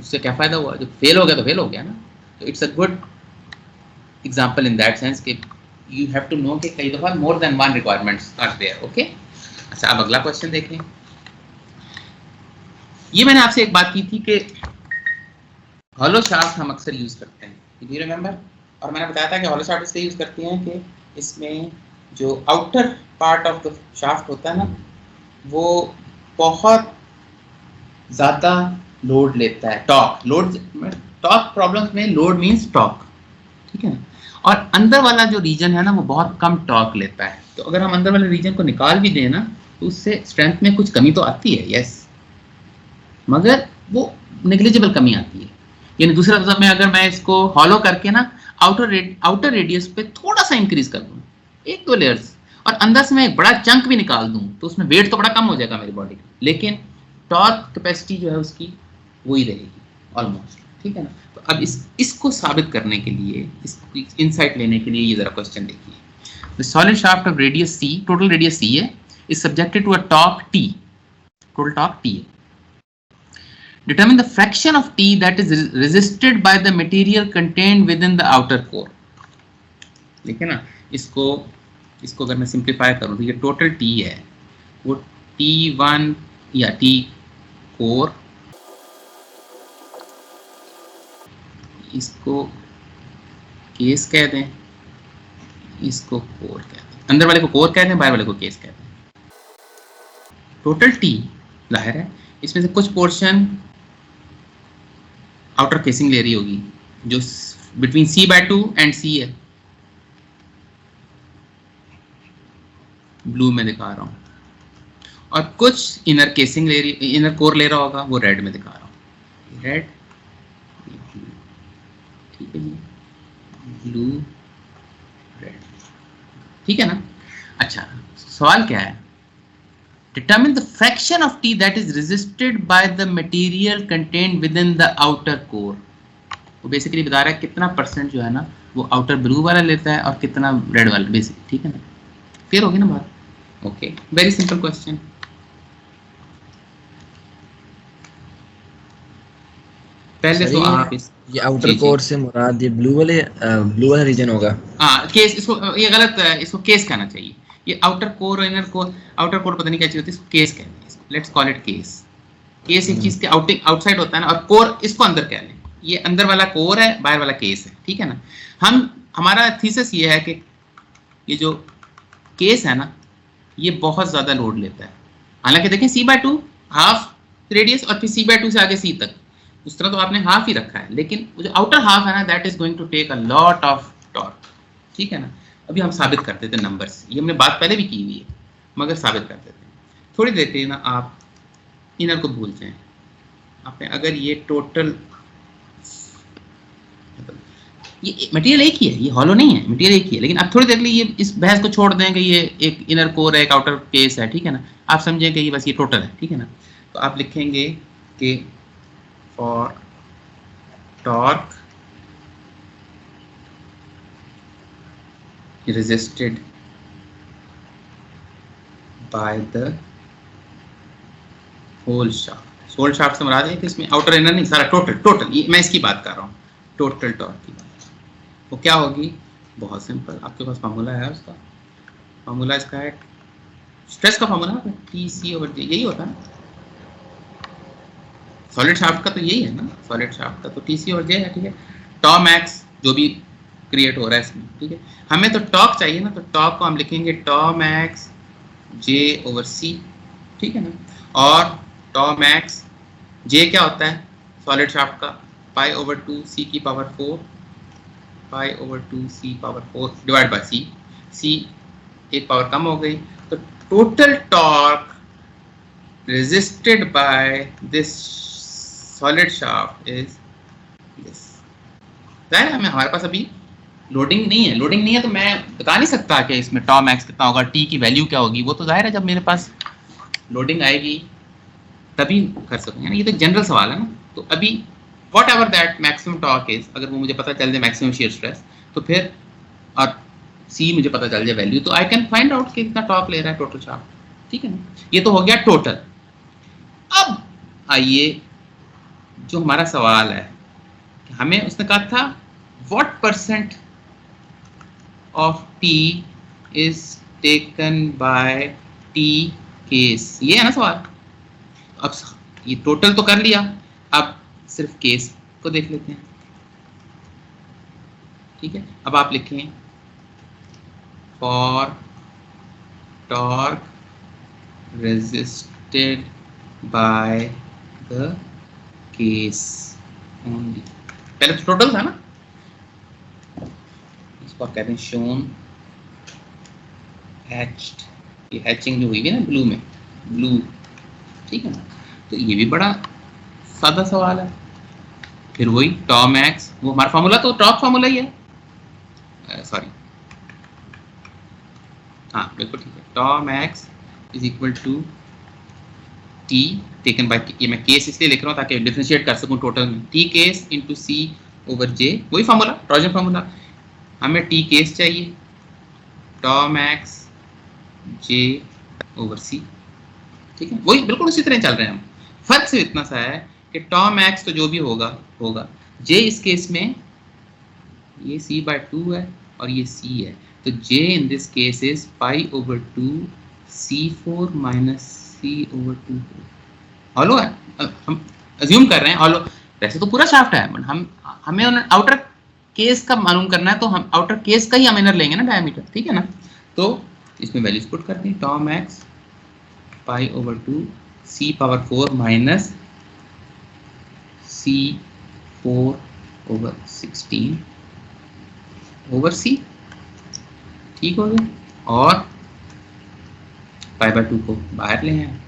Speaker 1: उससे क्या फायदा हुआ, जो फेल हो गया तो फेल हो गया ना। तो it's a good example in that sense कि यू हैव टू नो कि कई दफा more than one requirements are there. Okay, अच्छा अब अगला क्वेश्चन देखें। ये मैंने आपसे एक बात की थी कि हॉलो शाफ्ट हम अक्सर यूज करते हैं, डू यू रिमेंबर? और मैंने बताया था कि हॉलो शाफ्ट इसलिए यूज करते हैं कि इसमें जो outer part of the shaft होता है ना वो बहुत ज़्यादा लोड लेता है, टॉर्क प्रॉब्लम्स में लोड मींस टॉर्क, ठीक है ना, और अंदर वाला जो रीजन है ना वो बहुत कम टॉर्क लेता है। तो अगर हम अंदर वाले रीजन को निकाल भी दें ना तो उससे स्ट्रेंथ में कुछ कमी तो आती है, यस, मगर वो नेग्लिजिबल कमी आती है। यानी दूसरा लफ्ज़ में अगर मैं इसको हॉलो करके ना आउटर रेडियस पे थोड़ा सा इंक्रीज कर दूं, 1-2 लेयर्स, और अंदर से मैं एक बड़ा चंक भी निकाल दूं तो उसमें वेट तो बड़ा कम हो जाएगा मेरी बॉडी का, लेकिन टॉर्क कैपेसिटी जो है उसकी वही रहेगी ऑलमोस्ट, ठीक है ना। तो अब इसको साबित करने के लिए, इसको इनसाइट लेने के लिए ये जरा क्वेश्चन देखिए। The solid shaft of radius c, total radius c है, is subjected to a torque t, total torque t है। Determine the fraction of T that is resisted by the material contained within the outer core। ठीक है ना, इसको अगर मैं simplify करूं तो ये टोटल T है, वो T1 या T कोर, इसको केस कह दें, इसको कोर कह दें, अंदर वाले को कोर कह दें, बाहर वाले को केस कह दें। टोटल T जाहिर है इसमें से कुछ पोर्शन आउटर केसिंग ले रही होगी जो बिटवीन c/2 एंड c है, ब्लू में दिखा रहा हूं, और कुछ इनर केसिंग ले रही, इनर कोर ले रहा होगा, वो रेड में दिखा रहा हूं, रेड, ठीक है जी, ब्लू, रेड, ठीक है ना। अच्छा, सवाल क्या है, determine the fraction of T that is resisted by the material contained within the outer core। वो बेसिकली बता रहा है कितना परसेंट जो है ना वो आउटर ब्लू वाला लेता है और कितना रेड वाला, बेसिक, ठीक है ना, क्लियर होगी ना बात। Okay, very simple question. पहले तो आप
Speaker 2: ये आउटर कोर से मुराद ये ब्लू वाला रीजन होगा।
Speaker 1: हाँ, केस, इसको ये गलत है, इसको केस कहना चाहिए। ये आउटर कोर और इनर कोर, आउटर कोर पता नहीं क्या चीज होती है, इसको केस कहते हैं, इसको let's call it case. Case एक चीज के आउटसाइड होता है ना, और कोर इसको अंदर कह लें, ये अंदर वाला कोर है, बाहर वाला केस है, ठीक है ना। हमारा थीसिस ये है कि ये जो केस है ना ये बहुत ज्यादा लोड लेता है। हालांकि देखें c/2 हाफ रेडियस और फिर c/2 से आगे c तक, उस तरह तो आपने हाफ ही रखा है, लेकिन जो आउटर हाफ है ना that is going to take a lot of torque, ठीक है ना। अभी हम साबित करते थे नंबर्स, ये हमने बात पहले भी की हुई है, मगर साबित करते थे। थोड़ी देर के लिए ना आप इनर को भूल जाएं, आपने अगर ये टोटल, ये मटेरियल एक ही है, ये हॉलो नहीं है, मटेरियल एक ही है, लेकिन आप थोड़ी देर के लिए ये इस बहस को छोड़ दें कि ये एक इनर कोर है, एक आउटर केस है, ठीक है ना। आप समझें कि ये बस ये टोटल है, ठीक है ना। तो आप लिखेंगे कि for torque resisted by the whole shaft। whole shaft से मुराद है कि इसमें आउटर इनर नहीं, सारा टोटल ये मैं इसकी बात कर रहा हूँ, टोटल टॉर्क की बात। वो क्या होगी, बहुत सिंपल, आपके पास फार्मूला है, उसका फार्मूला इसका है, स्ट्रेस का फार्मूला है TC/J, यही होता है सॉलिड शाफ्ट का, तो यही है ना, सॉलिड शाफ्ट का तो TC/J है, ठीक है। टॉ मैक्स जो भी क्रिएट हो रहा है इसमें, ठीक है। हमें तो टॉर्क चाहिए ना, तो टॉर्क को हम लिखेंगे टॉ मैक्स J/C, ठीक है ना। और टॉ मैक्स J क्या होता है सॉलिड शाफ्ट का, π/2 C⁴, π/2 C⁴ divide by C, C एक पावर कम हो गई, तो total torque resisted by this solid shaft is this. जाहिर है हमारे पास अभी लोडिंग नहीं है, तो मैं बता नहीं सकता कि इसमें टॉ मैक्स कितना होगा, टी की वैल्यू क्या होगी, वो तो जाहिर है जब मेरे पास लोडिंग आएगी तभी कर सकूंगा ना, ये तो जनरल सवाल है ना। तो अभी what ever that maximum torque is, अगर वो मुझे पता चल जाए मैक्सिमम शियर स्ट्रेस, तो फिर और सी मुझे पता चल जाए वैल्यू, तो आई कैन फाइंड आउट कि कितना टॉर्क ले रहा है टोटल शाफ्ट, ठीक है ना। ये तो हो गया टोटल। अब आइए जो हमारा सवाल है, हमें उसने कहा था what percent of T is taken by T case, ये है ना सवाल। अब ये टोटल तो कर लिया, अब सिर्फ केस को देख लेते हैं, ठीक है। अब आप लिखें for torque resisted by the case only, पहले तो टोटल था ना, इसको आप कहते हैं शोन हैच्ड, ये हैचिंग जो हुई है ना ब्लू में, ब्लू, ठीक है ना। तो ये भी बड़ा सादा सवाल है। फिर वही टॉ मैक्स, वो हमारा फार्मूला तो टॉप फार्मूला ही है, सॉरी हाँ बिल्कुल ठीक है, tau max is equal to T taken by, ये मैं केस इसलिए लिख रहा हूँ ताकि डिफरेंशिएट कर सकूँ टोटल में, टी केस इंटू सी ओवर जे, वही फार्मूला ट्रॉजन फार्मूला, हमें टी केस चाहिए, टॉ मैक्स जे ओवर सी, ठीक है, वही बिल्कुल उसी तरह चल रहे हैं हम। फर्क सिर्फ इतना सा है कि टॉ मैक्स तो जो भी होगा होगा, जे इस केस में ये c/2 है और ये c है, तो j in this case is pi over 2 c4 minus c over 2। Hollow है, हम अज्यूम कर रहे हैं हॉलो, वैसे तो पूरा शाफ्ट है, हमें आउटर केस का मालूम करना है, तो हम आउटर केस का ही हम इनर लेंगे ना डायमीटर, ठीक है ना। तो इसमें वैल्यूज पुट करते हैं, tau max pi over 2 c⁴ minus c4 over 16 over c, ठीक हो गया, और पाई/2 को बाहर ले आए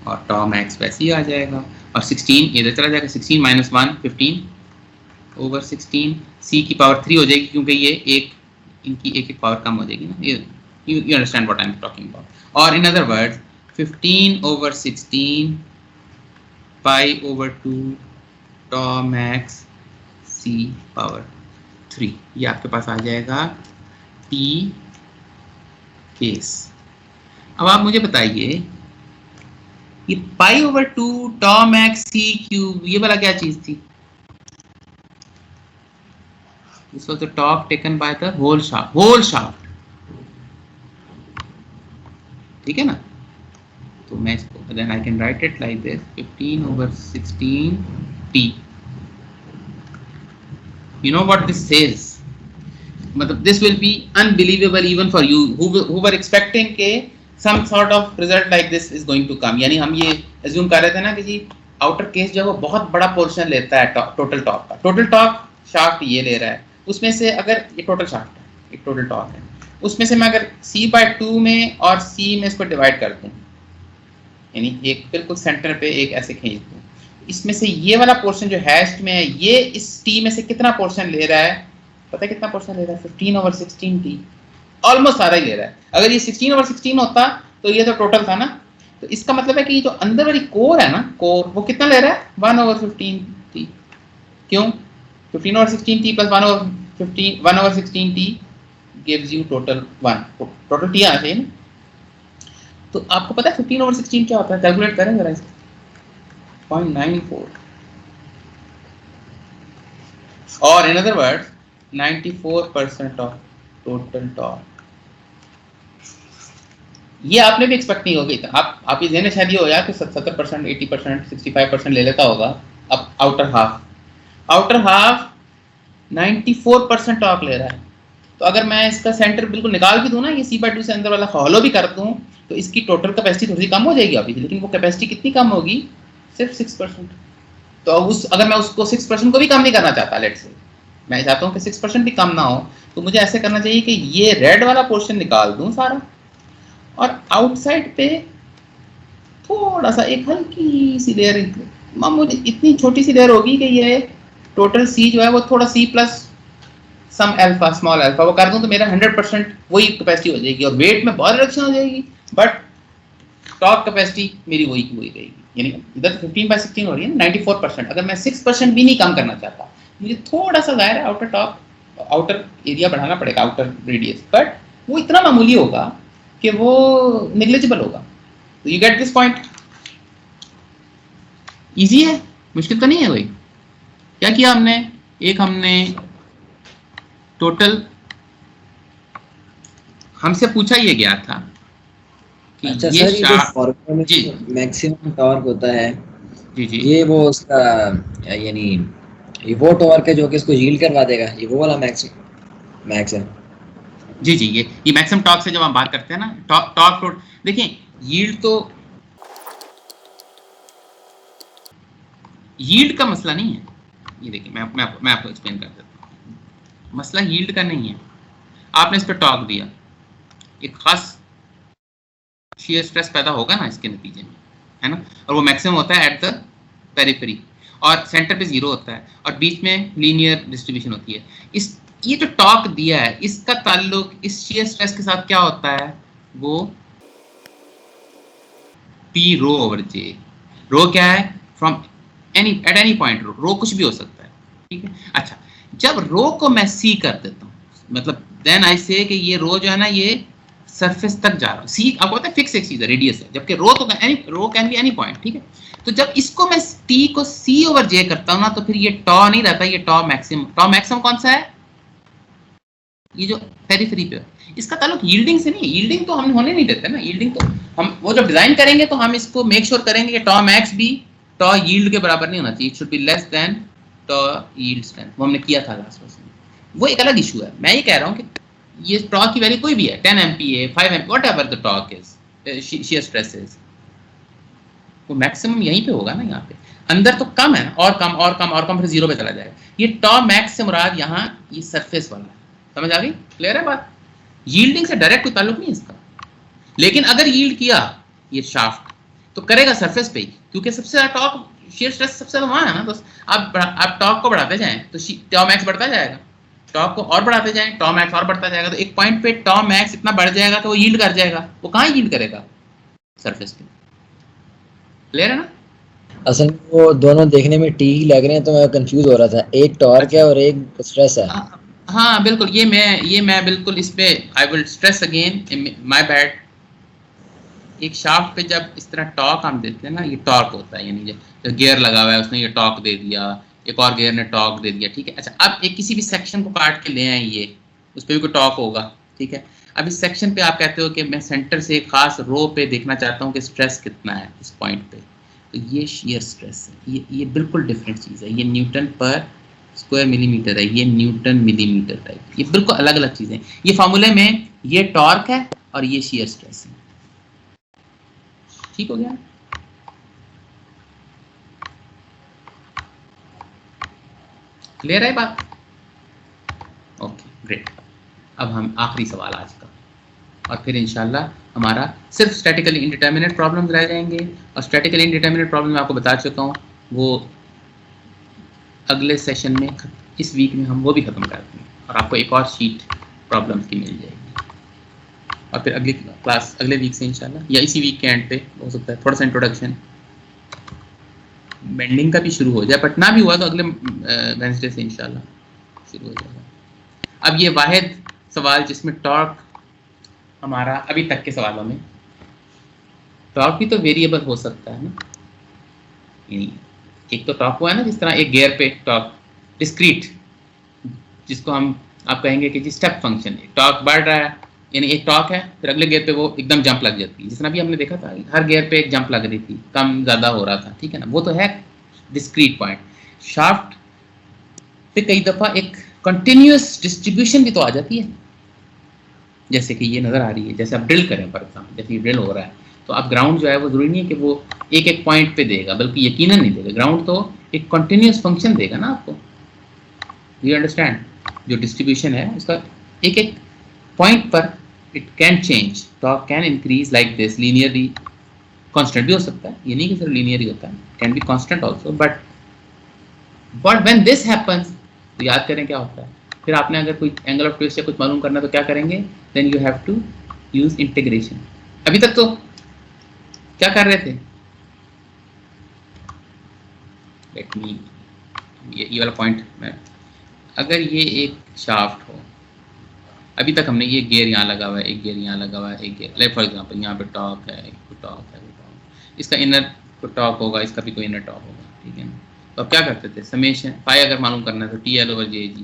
Speaker 1: और टॉ मैक्स वैसे ही आ जाएगा, और 16 इधर चला जाएगा, 16 माइनस 1 15 ओवर 16, सी की पावर 3 हो जाएगी क्योंकि ये एक इनकी एक एक पावर कम हो जाएगी ना, you understand what I am talking about, और in other words 15 over 16 pi over 2 tau max c power 3, ये आपके पास आ जाएगा टी केस। अब आप मुझे बताइए ये pi over 2 tau max C cube, ये वाला क्या चीज थी? This was the torque taken by the whole shaft, ठीक है ना। तो मैं इसको then I can write it like this 15 over 16 T, you know what this says, मतलब this will be unbelievable even for you who were expecting के some sort of result like this is going to come, यानी हम ये assume कर रहे थे ना कि जी आउटर केस जो है वो बहुत बड़ा पोर्शन लेता है टोटल टॉप का, टोटल टॉप शाफ्ट ये ले रहा है, उसमें से अगर ये टोटल शाफ्ट है, एक टोटल टॉप है, उसमें से मैं अगर c/2 में और c में इसको डिवाइड कर दूं, यानी एक बिल्कुल सेंटर पे एक ऐसे खींच दूं, इसमें से ये वाला पोर्शन जो हैश्ड में है, ये इस टी में से कितना पोर्शन ले रहा है, पता है कितना पोर्शन ले रहा है? 15 ओवर 16 टी, ऑलमोस्ट सारा ही ले रहा है। अगर ये 16 ओवर 16 होता तो ये तो टोटल था ना, तो इसका मतलब है कि ये जो अंदर वाली कोर है ना, कोर वो कितना ले रहा है? 1 ओवर 15 टी। क्यों? 15 over 16 T plus 1 over 16 T gives you total 1, total T आना चाहिए ना। तो आपको पता है 15 ओवर 16 क्या होता है? कैलकुलेट करें जरा इसको, 0.94, और in other words 94% of total torque। ये आपने भी एक्सपेक्ट नहीं होगी, आप ये देने शायद ये हो यार कि 70%, 80%, 65% ले लेता होगा। अब आउटर हाफ 94% टॉर्क ले रहा है, तो अगर मैं इसका सेंटर बिल्कुल निकाल भी दूं ना, ये c/2 से अंदर वाला हॉलो भी कर दूं, तो इसकी टोटल कैपेसिटी थोड़ी कम हो जाएगी अभी, लेकिन वो कैपेसिटी कितनी कम होगी? सिर्फ 6%। तो अगर मैं उसको 6% को भी कम नहीं करना चाहता, लेट्स से मैं चाहता हूँ कि 6% भी कम ना हो, तो मुझे ऐसे करना चाहिए कि ये रेड वाला पोर्शन निकाल दूं सारा, और आउटसाइड पे थोड़ा सा एक हल्की सी लेयर, मामूली इतनी छोटी सी लेयर होगी कि ये टोटल सी जो है वो थोड़ा सी प्लस सम अल्फा, स्मॉल अल्फा, वो कर दूं तो मेरा 100% वही कैपेसिटी हो जाएगी, और वेट में बहुत रिडक्शन हो जाएगी, बट टॉर्क कैपेसिटी मेरी वही रहेगी। यानी इधर तो 15/16 हो रही है ना, 94%। अगर मैं 6% भी नहीं कम करना चाहता, मुझे थोड़ा सा जाहिर है आउटर एरिया बढ़ाना पड़ेगा, आउटर रेडियस, बट वो इतना मामूली होगा कि वो नेग्लिजिबल होगा। तो you get this point? Easy है, मुश्किल तो नहीं है भाई। क्या किया हमने टोटल हमसे पूछा ये गया था कि
Speaker 2: अच्छा
Speaker 1: ये
Speaker 2: सर, ये फॉर्मूला में
Speaker 1: जी
Speaker 2: मैक्सिमम टॉर्क होता है
Speaker 1: जी
Speaker 2: ये वो उसका यानी ये वो टॉर्क है जो कि इसको यील्ड करवा देगा, ये वो वाला मैक्स है।
Speaker 1: जी ये मैक्सिमम टॉर्क से जब हम बात करते हैं ना, टॉर्क देखिए, यील्ड का मसला नहीं है। ये देखिए मैं आपको एक्सप्लेन कर देता हूँ। मसला यील्ड का नहीं है। आपने इस पर टॉर्क दिया, एक खास शियर स्ट्रेस पैदा होगा ना इसके नतीजे में, है ना, और वो मैक्सिमम होता है एट द पेरिफेरी, और सेंटर पे 0 होता है, और बीच में लीनियर डिस्ट्रीब्यूशन होती है। ये जो टॉर्क दिया है, इसका ताल्लुक इस शियर स्ट्रेस के साथ क्या होता है? वो टी रो ओवर जे। रो क्या है? From any at any point rho कुछ भी हो सकता है, ठीक है। अच्छा, जब रो को मैं सी कर देता हूँ, मतलब देन आई से कि ये रो जो है ना ये सरफेस तक जा रहा है। सी आपको पता है फिक्स एक चीज है, रेडियस है, जबकि रो तो any rho can be any point, ठीक है। तो जब इसको मैं टी को सी ओवर जे करता हूँ ना, तो फिर ये टॉ नहीं रहता, ये टॉ मैक्सिमम। टॉ मैक्सिमम कौन सा है? ये जो पेरिफेरी पे है। इसका ताल्लुक यील्डिंग से नहीं है, यील्डिंग तो हम होने नहीं देते ना। यील्डिंग तो हम वो जब डिजाइन करेंगे तो हम इसको मेक श्योर करेंगे कि टॉ मैक्स भी टॉ यील्ड के बराबर नहीं होना चाहिए, it should be less than tau yield strength. वो हमने किया था लास्ट क्लास में, वो एक अलग इशू है। मैं ये कह रहा हूँ कि ये टॉ की वैल्यू कोई भी है, 10 MPa 5 MPa whatever the torque is, shear stress is, वो मैक्सिमम यहीं पे होगा ना। यहाँ पे अंदर तो कम है ना, और कम और कम और कम, फिर जीरो पे चला जाएगा। ये टॉ मैक्स से मुराद यहाँ ये सरफेस वाला है, समझ आ गई? क्लियर है बात? यील्डिंग से डायरेक्ट कोई ताल्लुक नहीं है इसका। लेकिन अगर यील्ड किया ये शाफ्ट तो करेगा सरफेस पे ही, क्योंकि सबसे ज्यादा टॉर्क शियर स्ट्रेस सबसे ज्यादा वहां है ना। तो आप टॉर्क को बढ़ाते जाएं तो टॉ मैक्स बढ़ता जाएगा, टॉर्क को और बढ़ाते जाएं टॉ मैक्स और बढ़ता जाएगा। तो एक पॉइंट पे टॉ मैक्स इतना बढ़ जाएगा कि वो यील्ड कर जाएगा। वो कहाँ यील्ड करेगा? सरफेस पे। क्लियर है ना?
Speaker 2: असल में वो दोनों देखने में टी ही लग रहे हैं, तो मैं कंफ्यूज हो रहा था, एक टॉर्क है और एक स्ट्रेस है।
Speaker 1: हाँ बिल्कुल, ये मैं बिल्कुल इस पे I will stress again, my bad. एक शाफ्ट पे जब इस तरह टॉर्क हम देते हैं ना, ये टॉर्क होता है, यानी जो गियर लगा हुआ है उसने ये टॉर्क दे दिया, एक और गियर ने टॉर्क दे दिया, ठीक है। अच्छा, अब एक किसी भी सेक्शन को काट के ले आए, ये उस पर भी कोई टॉर्क होगा, ठीक है। अब इस सेक्शन पे आप कहते हो कि मैं सेंटर से एक खास रो पे देखना चाहता हूँ कि स्ट्रेस कितना है इस पॉइंट पे, तो ये शियर स्ट्रेस है। ये बिल्कुल डिफरेंट चीज़ है। ये न्यूटन पर स्क्वायर मिलीमीटर है, ये न्यूटन मिलीमीटर है। ये बिल्कुल अलग अलग चीज़ें। ये फार्मूले में ये टॉर्क है और ये शियर स्ट्रेस है। ठीक हो गया? क्लियर है बात? Okay great. अब हम आखिरी सवाल आज का, और फिर इंशाल्लाह हमारा सिर्फ स्टैटिकली इंडिटर्मिनेट प्रॉब्लम्स रह जाएंगे। और स्टैटिकली इंडिटर्मिनेट प्रॉब्लम मैं आपको बता चुका हूँ, वो अगले सेशन में, इस वीक में हम वो भी ख़त्म कर देंगे, और आपको एक और शीट प्रॉब्लम्स की मिल जाएगी। और फिर अगली क्लास अगले वीक से इंशाल्लाह, या इसी वीक के एंड पे हो सकता है, थोड़ा सा इंट्रोडक्शन बेंडिंग का भी शुरू हो जाए, बट ना भी हुआ तो अगले वेंसडे से इंशाल्लाह शुरू हो जाएगा। अब ये वाहिद सवाल जिसमें टॉर्क, हमारा अभी तक के सवालों में टॉर्क भी तो वेरिएबल हो सकता है ना। एक तो टॉर्क हुआ है ना, जिस तरह एक गियर पे टॉर्क डिस्क्रीट, जिसको आप कहेंगे कि जी स्टेप फंक्शन, टॉर्क बढ़ रहा है, यानी एक टॉर्क है, फिर अगले गियर पे वो एकदम जंप लग जाती है, जिस तरह भी हमने देखा था हर गियर पे एक जंप लग रही थी, कम ज़्यादा हो रहा था, ठीक है ना। वो तो है डिस्क्रीट पॉइंट। शाफ्ट पे कई दफ़ा एक कंटिन्यूस डिस्ट्रीब्यूशन भी तो आ जाती है, जैसे कि ये नज़र आ रही है। जैसे आप ड्रिल करें फॉर एग्जाम्पल, जैसे ये ड्रिल हो रहा है, तो आप ग्राउंड जो है वो ज़रूरी नहीं है कि वो एक एक पॉइंट पे देगा, बल्कि यकीनन नहीं देगा। ग्राउंड तो एक कंटिन्यूस फंक्शन देगा ना आपको। You understand? जो डिस्ट्रीब्यूशन है उसका एक एक पॉइंट पर it can change, torque can increase like this, linearly constant भी हो सकता है, ये नहीं कि सिर्फ लीनियर ही होता है, can be constant also. But when this happens, तो याद करें क्या होता है। फिर आपने अगर कोई एंगल ऑफ ट्विस्ट या कुछ मालूम करना तो क्या करेंगे, then you have to use integration. अभी तक तो क्या कर रहे थे, लेट मी, ये वाला पॉइंट में, अगर ये एक शाफ्ट हो, अभी तक हमने ये गियर यहाँ लगा हुआ है, एक गियर यहाँ लगा हुआ है, एक गियर, लाइक फॉर एग्जांपल यहाँ पे टॉर्क है, एक टॉर्क है, इसका इनर को टॉर्क होगा, इसका भी कोई इनर टॉर्क होगा, ठीक है ना। तो अब क्या करते थे, समेशन फाई अगर मालूम करना है तो TL/JG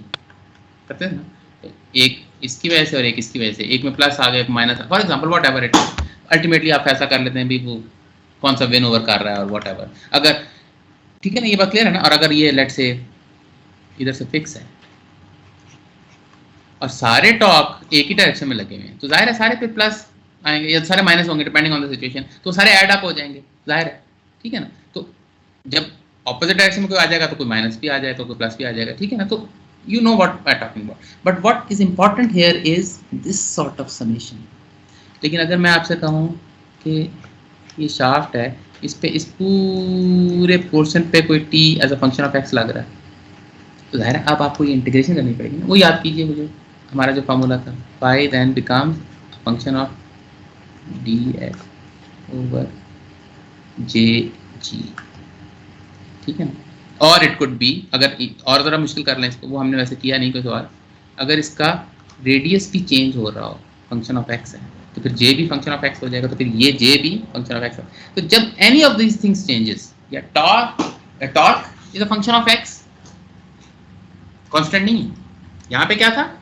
Speaker 1: करते थे ना। तो एक इसकी वजह से और एक इसकी वजह से, एक में प्लस आ गया, एक minus, for example what ever it is, ultimately आप ऐसा कर लेते हैं भी वो कौन सा विन ओवर कर रहा है और व्हाट एवर, अगर ठीक है ना, ये बात क्लियर है ना। और अगर ये लेट से इधर से फिक्स है और सारे टॉर्क एक ही डायरेक्शन में लगे हुए हैं, तो जाहिर है सारे पे प्लस आएंगे या सारे माइनस होंगे डिपेंडिंग ऑन द सिचुएशन, तो सारे ऐड अप हो जाएंगे, जाहिर है, ठीक है ना। तो जब ऑपोजिट डायरेक्शन में कोई आ जाएगा तो कोई माइनस भी आ जाएगा, तो कोई प्लस भी आ जाएगा, ठीक है ना। तो you know what I'm talking about, but what is important here is this sort of summation. लेकिन अगर मैं आपसे कहूँ कि ये शाफ्ट है, इस पे इस पूरे पोर्शन पे कोई t as a function of x लग रहा है, तो जाहिर है अब आपको ये इंटीग्रेशन करनी पड़ेगी ना। वो याद कीजिए मुझे, हमारा जो फार्मूला था, phi then becomes a function of df/jg, ठीक है ना। और इट कुड बी, अगर और ज़रा मुश्किल कर लें इसको, वो हमने वैसे किया नहीं कोई सवाल, अगर इसका रेडियस भी चेंज हो रहा हो, फंक्शन ऑफ एक्स है, तो फिर जे भी फंक्शन ऑफ एक्स हो जाएगा, तो फिर ये जे भी फंक्शन ऑफ एक्स है। तो जब any of these things changes, या torque is a function of x, constant नहीं है। यहाँ पे क्या था,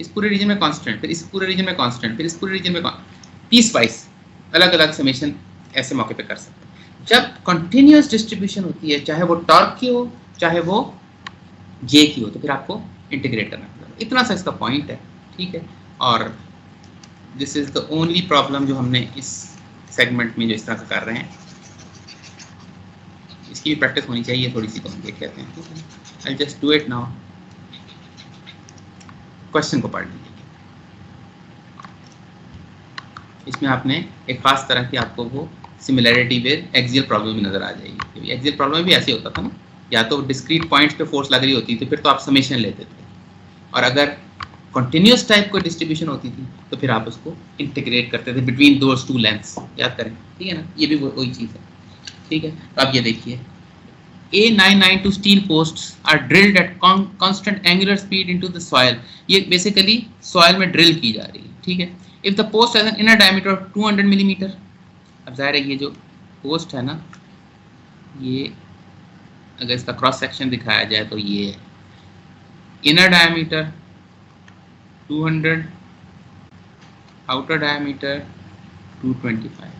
Speaker 1: इस पूरे रीजन में कांस्टेंट, फिर इस पूरे रीजन में कांस्टेंट, फिर इस पूरे रीजन में पीस वाइज अलग अलग समेशन ऐसे मौके पे कर सकते हैं। जब कंटिन्यूअस डिस्ट्रीब्यूशन होती है, चाहे वो टॉर्क की हो चाहे वो जे की हो, तो फिर आपको इंटीग्रेट करना पड़ेगा। इतना सा इसका पॉइंट है, ठीक है। और this is the only problem जो हमने इस सेगमेंट में जो इस तरह का कर रहे हैं, इसकी भी प्रैक्टिस होनी चाहिए थोड़ी सी, तो हम देख लेते हैं, ठीक है। I just do it now. Question को पढ़ लीजिए। इसमें आपने एक खास तरह की आपको वो सिमिलैरिटी विद एक्सियल प्रॉब्लम भी नजर आ जाएगी। एक्सियल प्रॉब्लम में भी ऐसे होता था ना, या तो डिस्क्रीट पॉइंट्स पे फोर्स लग रही होती थी, फिर तो आप समेशन लेते थे, और अगर कंटिन्यूअस टाइप कोई डिस्ट्रीब्यूशन होती थी तो फिर आप उसको इंटीग्रेट करते थे बिटवीन दोस टू लेंथ्स। याद करें, ठीक है ना, ये भी वही चीज़ है, ठीक है। तो अब ये देखिए, A992 steel posts are drilled at constant angular speed into the soil. ये बेसिकली सॉइल में ड्रिल की जा रही है, ठीक है। If the post has an inner diameter of 200 millimeter, अब जाहिर है ये जो पोस्ट है ना, ये अगर इसका क्रॉस सेक्शन दिखाया जाए तो ये है inner diameter 200, outer diameter 225.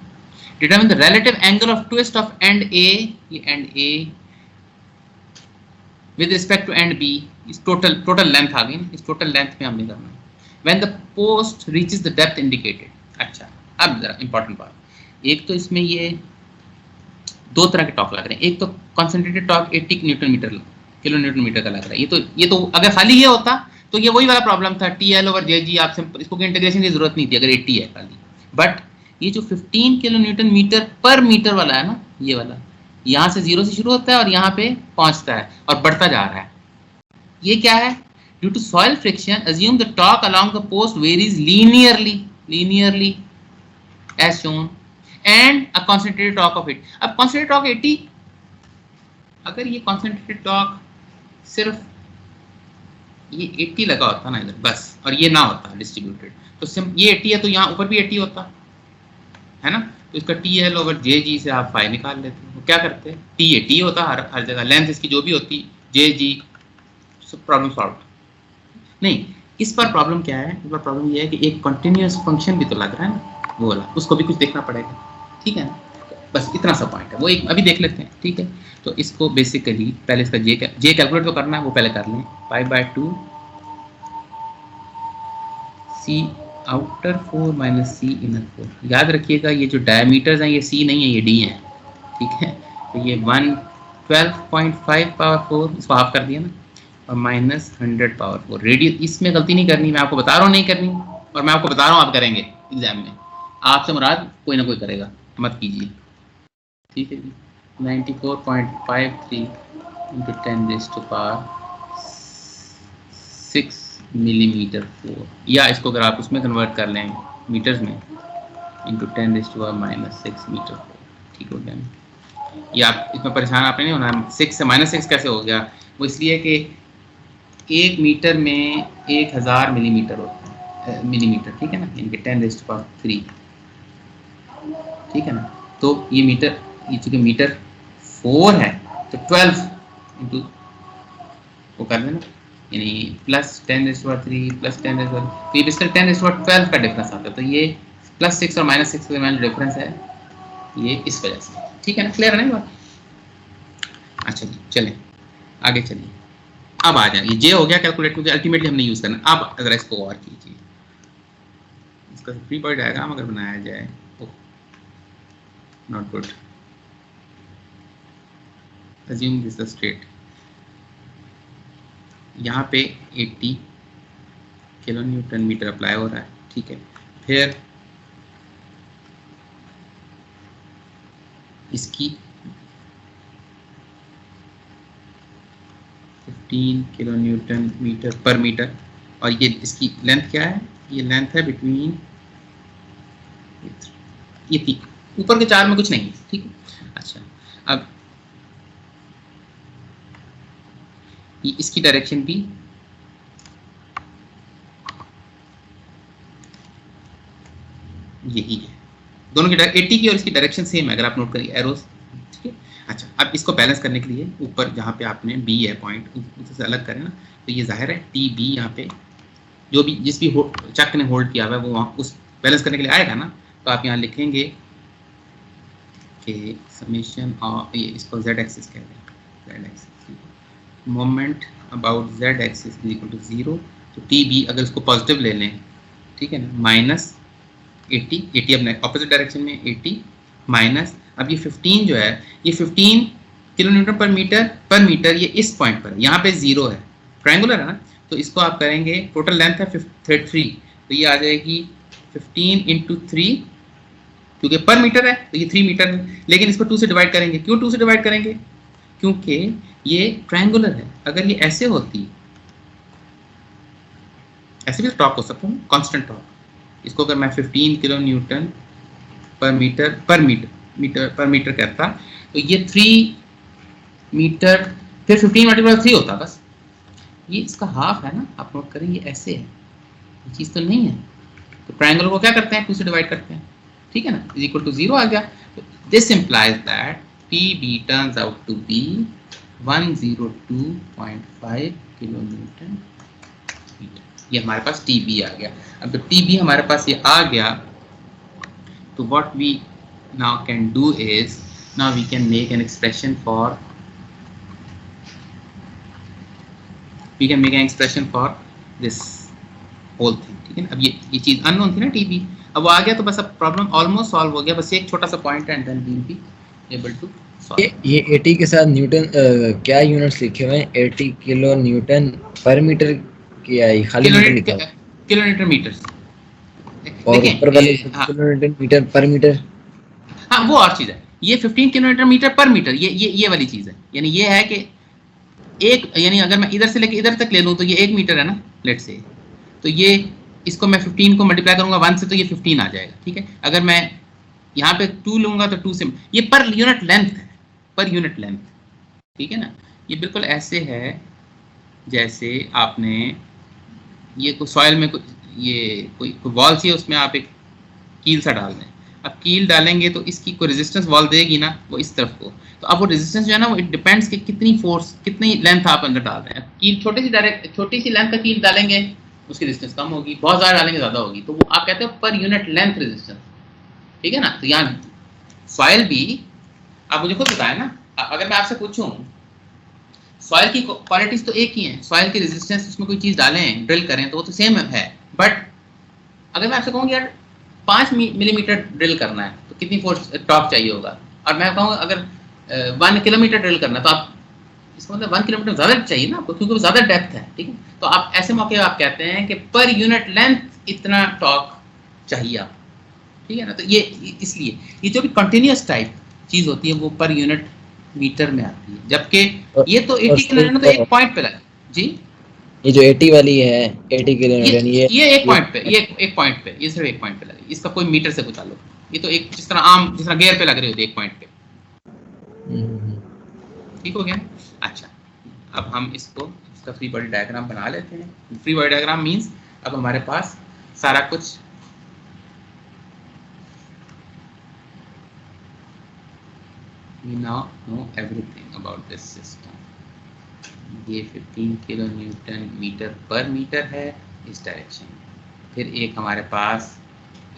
Speaker 1: Determine the relative angle of twist of end A, ये end A with respect to end B. इस टोटल लेंथ आ गई ना, इस टोटल लेंथ में हमने करना है। When the post reaches the depth indicated. अच्छा, अब जरा इंपॉर्टेंट बात, एक तो इसमें ये दो तरह के टॉर्क लग रहे हैं। एक तो concentrated torque 80 newton metre kilo newton metre का लग रहा है। ये तो अगर खाली ये होता तो ये वही वाला प्रॉब्लम था, TL/JG, आपसे इसको इंटीग्रेशन की जरूरत नहीं थी अगर 80 है खाली। बट ये जो 15 किलो न्यूटन मीटर पर मीटर वाला है ना, ये वाला यहाँ से 0 से शुरू होता है और यहाँ पे पहुंचता है और बढ़ता जा रहा है। ये क्या है? Due to soil friction assume the torque along the post varies linearly as shown and a concentrated torque of it. अब concentrated torque 80, अगर ये concentrated torque सिर्फ ये 80 लगा होता ना इधर बस, और ये ना होता डिस्ट्रीब्यूटेड, तो ये 80 है तो यहाँ ऊपर भी 80 होता है ना। तो इसका TL/JG से आप फाई निकाल लेते हो। क्या करते हैं, T होता हर जगह, लेंथ इसकी जो भी होती, JG, प्रॉब्लम सॉल्व। नहीं, इस पर प्रॉब्लम क्या है, इस पर प्रॉब्लम ये है कि एक कंटिन्यूअस फंक्शन भी तो लग रहा है ना, वो वाला, उसको भी कुछ देखना पड़ेगा, ठीक है ना। बस इतना सा पॉइंट है, वो एक अभी देख लेते हैं, ठीक है। तो इसको बेसिकली पहले इसका जे कैलकुलेट तो करना है, वो पहले कर लें। π/2 C outer 4 minus C inner 4। याद रखिएगा ये जो डायमीटर्स हैं ये C नहीं है, ये D है, ठीक है। तो ये 112.5 पावर 4, इसको हाफ कर दिया ना, और माइनस 100 पावर 4 रेडियस। इसमें गलती नहीं करनी, मैं आपको बता रहा हूँ नहीं करनी, और मैं आपको बता रहा हूँ आप करेंगे एग्जाम में। आपसे मुराद कोई ना कोई करेगा, मत कीजिए, ठीक है जी। 94.53 into 10⁻6 मिलीमीटर 4, या इसको अगर आप उसमें कन्वर्ट कर लें मीटर्स में, इंटू 10⁻⁻6 मीटर 4, ठीक हो गया। ये आप इसमें परेशान आपने नहीं होना, 6 से -6 कैसे हो गया, वो इसलिए कि 1 मीटर में 1000 मिलीमीटर होता है, मिलीमीटर, ठीक है ना, यानी कि 10⁻3, ठीक है ना। तो ये मीटर, ये चूँकि मीटर 4 है तो 12 इंटू वो कर लेना, यानी प्लस 10⁻3 प्लस 10⁻12, तो ये बेसिकली 10⁻12 का डिफरेंस आता है। तो ये +6 और -6 के दरमियान डिफरेंस है, ये इस वजह से, ठीक है ना। क्लियर है ना बात? अच्छा जी, चलें आगे चलिए। अब आ जाए, ये जे हो गया कैलकुलेट, क्योंकि अल्टीमेटली हमने यूज़ करना। अब अगर इसको और कीजिए, इसका 3 पॉइंट डायग्राम अगर बनाया जाए, not good, assume this is straight, यहाँ पे 80 किलो न्यूटन मीटर अप्लाई हो रहा है, ठीक है। फिर इसकी 15 किलो न्यूटन मीटर पर मीटर, और ये इसकी लेंथ क्या है, ये लेंथ है बिटवीन ये 3, ऊपर के 4 में कुछ नहीं है, ठीक है। अच्छा, अब ये इसकी डायरेक्शन भी यही है, दोनों की 80 की और इसकी डायरेक्शन सेम है, अगर आप नोट करिए एरोस, ठीक है। अच्छा, अब इसको बैलेंस करने के लिए ऊपर जहाँ पे आपने बी है पॉइंट, उससे अलग करें ना, तो ये जाहिर है टी बी यहाँ पे जो भी जिस भी चक ने होल्ड किया हुआ है वो वहाँ उस बैलेंस करने के लिए आएगा ना, तो आप यहाँ लिखेंगे कि समेशन ऑफ, ये इसको जेड एक्सिस कह रहे हैं, Z axis, moment about Z axis is equal to 0, तो टी बी अगर इसको पॉजिटिव ले लें, ठीक है ना, माइनस 80 अपने ऑपोजिट डायरेक्शन में 80 माइनस, अब ये 15 जो है, ये 15 किलो न्यूटन पर मीटर ये इस पॉइंट पर, यहाँ पे 0 है, ट्रायंगुलर है ना, तो इसको आप करेंगे, टोटल लेंथ है 3, तो ये आ जाएगी 15 इंटू 3, क्योंकि पर मीटर है तो ये 3 मीटर है, लेकिन इसको 2 से डिवाइड करेंगे। क्यों 2 से डिवाइड करेंगे? क्योंकि ये ट्रायंगुलर है, अगर ये ऐसे होती, ऐसे भी टॉप हो सकता है कांस्टेंट टॉप, इसको अगर मैं 15 किलो न्यूटन पर मीटर करता तो ये 3 मीटर, फिर 15 मल्टीप्लाई 3 होता बस, ये इसका हाफ है ना, आप नोट करें, ये ऐसे है, ये चीज़ तो नहीं है, तो ट्रायंगल को क्या करते हैं 2 से डिवाइड करते हैं, ठीक है ना, इज इक्वल टू 0 आ गया। This implies that P B turns out to be 102.5 kilo newton metre, ये हमारे पास टी बी आ गया। अब जब टी बी हमारे पास ये आ गया, तो what we now can do is, now we can make an expression for, we can make an expression for this whole thing, ठीक है ना। अब ये चीज अननोन थी ना टी बी, अब वो आ गया तो बस अब प्रॉब्लम ऑलमोस्ट सॉल्व हो गया, बस एक छोटा सा पॉइंट है and then we will be able to solve.
Speaker 2: ये 80 के साथ न्यूटन क्या यूनिट्स लिखे हुए हैं? 80 किलो न्यूटन पर मीटर क्या है? खाली मीटर लिखा है,
Speaker 1: किलोमीटर मीटर,
Speaker 2: और ऊपर वाले किलो न्यूटन मीटर पर मीटर,
Speaker 1: हाँ वो और चीज है, ये 15 किलोमीटर मीटर पर मीटर, ये वाली चीज है, यानी ये है कि एक, यानी अगर मैं इधर से लेके इधर तक ले लूँ तो ये 1 मीटर है ना, लेट से, तो ये इसको मैं 15 को मल्टीप्लाई करूंगा 1 से तो ये 15 आ जाएगा, ठीक है। अगर मैं यहाँ पे 2 लूंगा तो 2 से, ये पर यूनिट लेंथ है, पर यूनिट लेंथ, ठीक है ना। ये बिल्कुल ऐसे है जैसे आपने ये कोई सॉइल में कोई वॉल चाहिए, उसमें आप एक कील सा डाल दें, अब कील डालेंगे तो इसकी कोई रेजिस्टेंस वॉल देगी ना वो इस तरफ को, तो अब वो रेजिस्टेंस जो है ना वो इट डिपेंड्स कि कितनी फोर्स, कितनी लेंथ आप अंदर डाल रहे हैं। कील छोटी सी लेंथ का कील डालेंगे उसकी रेजिस्टेंस कम होगी, बहुत ज़्यादा डालेंगे ज़्यादा होगी, तो वो आप कहते हो पर यूनिट लेंथ रेजिस्टेंस, ठीक है ना। तो यहाँ सॉइल भी आप मुझे खुद बताएं ना, अगर मैं आपसे पूछूं सॉइल की क्वालिटीज तो एक ही हैं, सॉइल की रेजिस्टेंस, उसमें कोई चीज़ डालें ड्रिल करें तो वो तो सेम है, बट अगर मैं आपसे कहूँ यार 5 मिलीमीटर ड्रिल करना है तो कितनी फोर्स टॉप चाहिए होगा, और मैं कहूँ अगर 1 किलोमीटर ड्रिल करना है तो आप इसका मतलब 1 किलोमीटर ज़्यादा चाहिए ना आपको, क्योंकि वो ज़्यादा डेप्थ है, ठीक है। तो आप ऐसे मौके आप कहते हैं कि पर यूनिट लेंथ इतना टॉर्क चाहिए आप, ठीक है ना। तो ये इसलिए ये जो भी कंटिन्यूस टाइप चीज़ होती है वो पर यूनिट मीटर में आती है, जबकि ये तो 80 किलोमीटर तो एक पॉइंट पे लगा जी,
Speaker 2: ये जो 80 वाली है 80 किलोमीटर,
Speaker 1: ये एक पॉइंट पे, ये एक पॉइंट पे, ये सिर्फ एक पॉइंट पे लगी, इसका कोई मीटर से कुछ ताल्लुक नहीं, ये तो एक जिस तरह गियर पे लग रही होती है एक पॉइंट पे, ठीक हो गया। अच्छा, अब हम इसका फ्री बॉडी डायग्राम बना लेते हैं। फ्री बॉडी डायग्राम मींस अब हमारे पास सारा कुछ we now know everything about this system. ये 15 किलो न्यूटन मीटर पर मीटर है इस डायरेक्शन में, फिर एक हमारे पास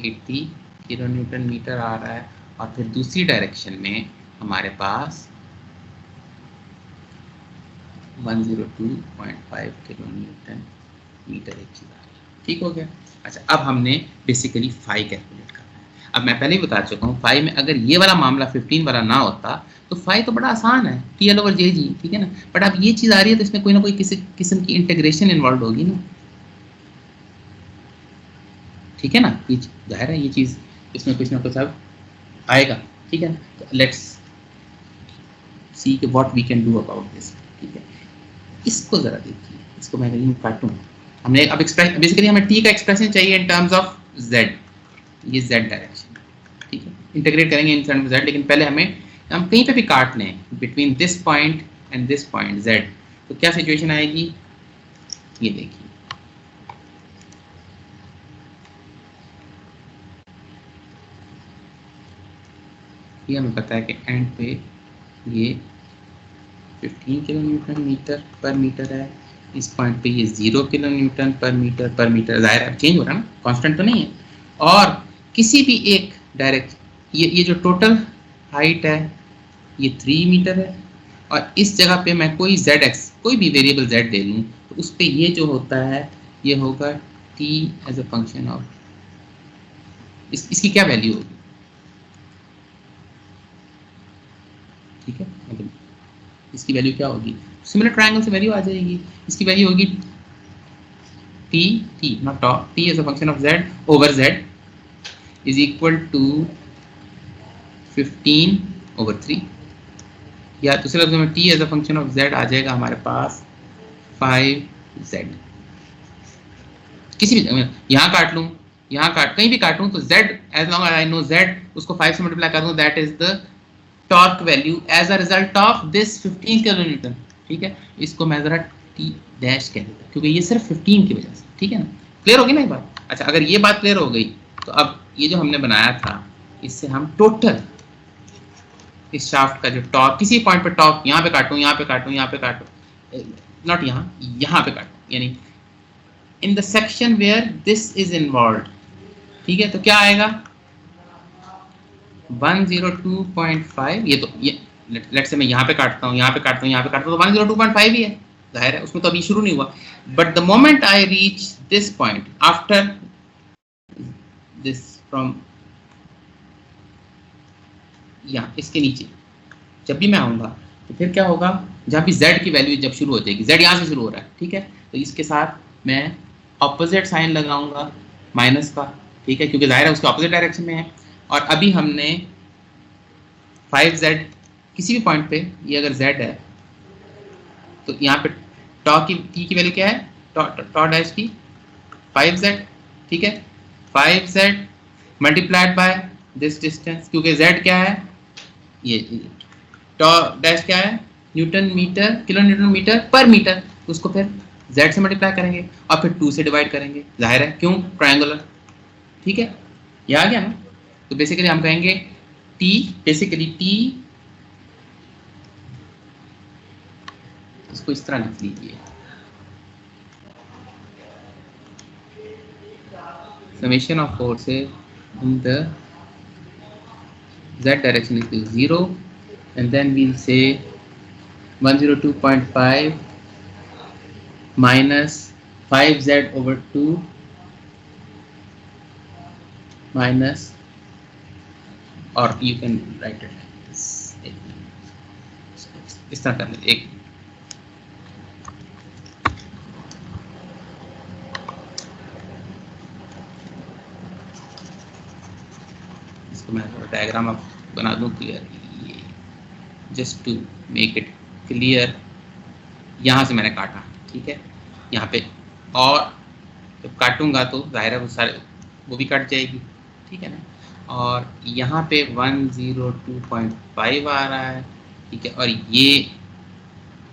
Speaker 1: 80 किलो न्यूटन मीटर आ रहा है, और फिर दूसरी डायरेक्शन में हमारे पास 102.5 किलो न्यूटन मीटर एक चीज़ आ रही है, ठीक हो गया। अच्छा, अब हमने बेसिकली फाई कैलकुलेट करना है। अब मैं पहले ही बता चुका हूँ फाई में अगर ये वाला मामला 15 वाला ना होता तो फाई तो बड़ा आसान है, TL/JG, ठीक है ना। बट अब ये चीज़ आ रही है तो इसमें कोई ना कोई किसी किस्म की इंटीग्रेशन इन्वॉल्व होगी ना, ठीक है ना। ये जाहिर है ये चीज़ इसमें कुछ ना कुछ अब आएगा, ठीक है ना। लेट्स सी कि what we can do about this, ठीक है। इसको ज़रा देखिए, इसको मैं यूँ काटूँ, हमने अब बेसिकली हमें टी का एक्सप्रेशन चाहिए इन टर्म्स ऑफ z, ये z डायरेक्शन, ठीक है। इंटीग्रेट करेंगे इनसाइड में z, लेकिन पहले हम कहीं पे भी काट लें between this point and this point z, तो क्या सिचुएशन आएगी, ये देखिए ये हमें पता है कि एंड पे ये 15 किलो न्यूटन मीटर पर मीटर है, इस पॉइंट पे ये 0 किलो न्यूटन पर मीटर, जाहिर है चेंज हो रहा है ना, कांस्टेंट तो नहीं है। और किसी भी एक डायरेक्ट ये जो टोटल हाइट है ये 3 मीटर है, और इस जगह पे मैं कोई zx कोई भी वेरिएबल z ले लूँ तो उस पे ये जो होता है ये होगा t as a function of इसकी क्या वैल्यू होगी, ठीक है, मतलब इसकी वैल्यू क्या होगी, सिमिलर ट्रायंगल से वैल्यू आ जाएगी, इसकी वैल्यू होगी t naught top, t as a function of z over z is equal to 15/3, या दूसरे लफ्ज़ों में t as a function of z आ जाएगा हमारे पास 5z। किसी भी यहाँ काट लूँ, यहाँ कहीं भी काटूँ तो z as long as I know z उसको 5 से मल्टीप्लाई कर दूँ, that is the torque value as a result of this 15 kilo newton, ठीक है। इसको मैं जरा t डैश कह देता क्योंकि ये सिर्फ 15 की वजह से, ठीक है ना, क्लियर होगी ना ये बात। अच्छा, अगर ये बात क्लियर हो गई तो अब ये जो हमने बनाया था इससे हम टोटल इस शाफ्ट का जो टॉर्क, किसी पॉइंट पे टॉर्क यहाँ पे काटूँ, यहाँ पे काटूँ, यहाँ पे काटूँ, नॉट यहाँ पे काटूँ, यानी in the section where this is involve, ठीक है, तो क्या आएगा 102.5, ये तो ये लेट्स से मैं यहाँ पे काटता हूँ, यहाँ पे काटता हूँ, यहाँ पे काटता हूँ, तो 102.5 ही है, जाहिर है उसमें तो अभी शुरू नहीं हुआ। But the moment I reach this point after this from यहाँ इसके नीचे जब भी मैं आऊँगा तो फिर क्या होगा, जहाँ भी z की वैल्यू जब शुरू हो जाएगी, z यहाँ से शुरू हो रहा है, ठीक है, तो इसके साथ मैं ऑपोजिट साइन लगाऊंगा माइनस का, ठीक है, क्योंकि जाहिर है उसके ऑपोजिट डायरेक्शन में है। और अभी हमने 5z किसी भी पॉइंट पे ये अगर z है तो यहाँ पे t की वैल्यू क्या है, टॉ डैश की 5z, ठीक है, 5z multiplied by this distance, क्योंकि z क्या है, ये टॉ डैश क्या है, newton metre kilo newton metre पर मीटर, उसको फिर z से मल्टीप्लाई करेंगे और फिर 2 से डिवाइड करेंगे, जाहिर है क्यों, ट्रायंगुलर, ठीक है, ये आ गया ना। तो बेसिकली हम कहेंगे t, बेसिकली t इसको इस तरह लिख लीजिए, summation of forces in the z direction is equal to 0, and then we'll say 102.5 minus 5z over 2 minus, or you can write it like this, इस तरह कर लेते, एक इसको मैं थोड़ा डायग्राम अब बना दूं क्लियर, ये just to make it clear. यहाँ से मैंने काटा, ठीक है, यहाँ पे, और जब काटूंगा तो जाहिर है वो सारे वो भी कट जाएगी, ठीक है ना, और यहाँ पे 102.5 आ रहा है, ठीक है, और ये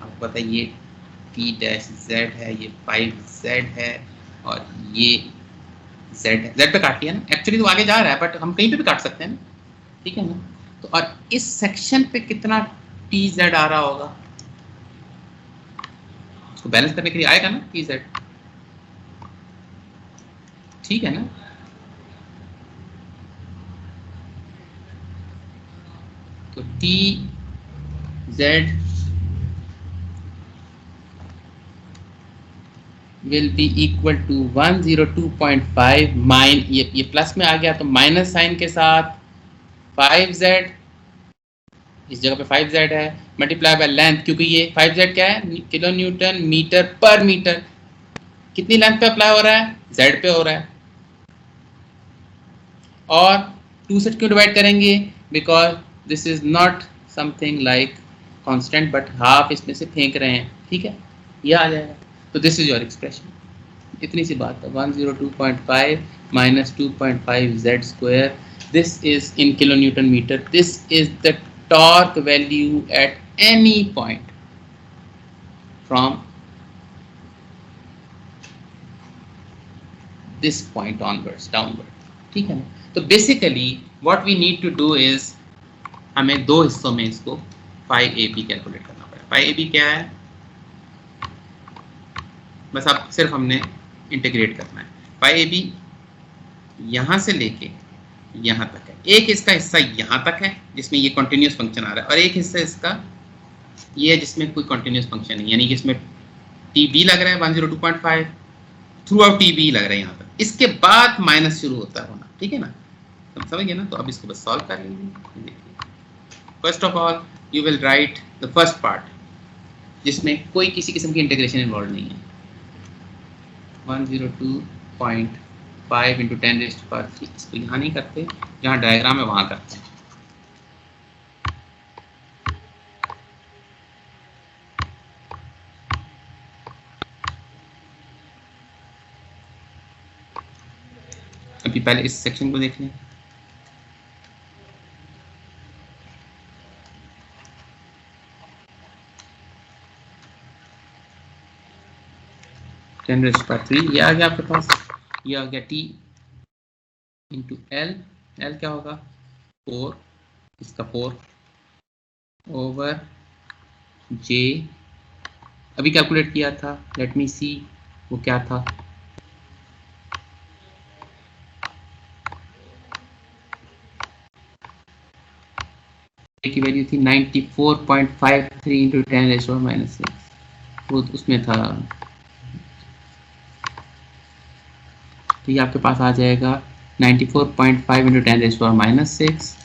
Speaker 1: आपको पता है ये t डैश z है, ये 5z है, और ये z है, z पे काट लिया ना, एक्चुअली तो आगे जा रहा है बट हम कहीं पे भी काट सकते हैं ना, ठीक है ना। तो और इस सेक्शन पे कितना tz आ रहा होगा, उसको बैलेंस करने के लिए आएगा ना tz, ठीक है ना। तो tz will be equal to 102.5 mine, ये प्लस में आ गया तो माइनस साइन के साथ 5z, इस जगह पे 5z है, मल्टीप्लाई बाय लेंथ, क्योंकि ये 5z क्या है, किलो न्यूटन मीटर पर मीटर, कितनी लेंथ पे अप्लाई हो रहा है, z पे हो रहा है, और 2 से क्यों डिवाइड करेंगे, because this is not something like constant but half इसमें से फेंक रहे हैं, ठीक है, ये आ जाएगा। तो दिस इज योर एक्सप्रेशन, इतनी सी बात है, 102.5 minus 2.5 z square this is in kilonewton meter. This is the torque value at any point from this point onwards downward, ठीक है ना। तो basically what we need to do is हमें दो हिस्सों में इसको 5ab कैलकुलेट करना पड़ेगा। 5ab क्या है, बस अब सिर्फ हमने इंटीग्रेट करना है। 5ab यहाँ से लेके यहाँ तक है, एक इसका हिस्सा यहाँ तक है जिसमें ये कंटिन्यूस फंक्शन आ रहा है, और एक हिस्सा इसका ये है जिसमें कोई कंटिन्यूस फंक्शन नहीं, यानी कि इसमें TB लग रहा है 102.5 थ्रू आउट TB लग रहा है यहाँ तक, इसके बाद माइनस शुरू होता है होना, ठीक है ना, समझ गए ना। तो अब इसको बस सॉल्व कर लीजिए। देखिए first of all you will write the first part जिसमें कोई किसी किस्म की इंटीग्रेशन इन्वॉल्व नहीं है। 102.5 इंटू 10⁻³ इसको यहाँ नहीं करते, जहाँ डायग्राम है वहाँ करते हैं। अभी पहले इस सेक्शन को देख लें। (10⁻³ ये आ गया आपके पास, ये आ गया T इंटू L, L क्या होगा 4, इसका 4 ओवर J, अभी कैलकुलेट किया था, लेट मी सी वो क्या था, की वैल्यू थी 94.53 इंटू 10⁻⁻6, वो उसमें था, तो ये आपके पास आ जाएगा 94.5 इंटू 10⁻⁻6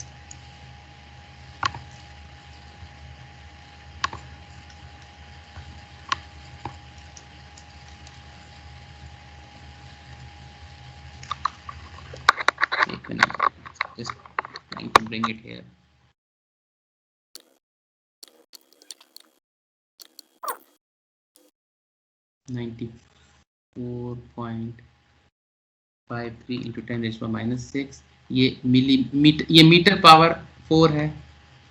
Speaker 1: एक minute, just trying to bring it here. (94.53 into 10⁻⁻6 ये मिलीमीटर, ये मीटर पावर 4 है,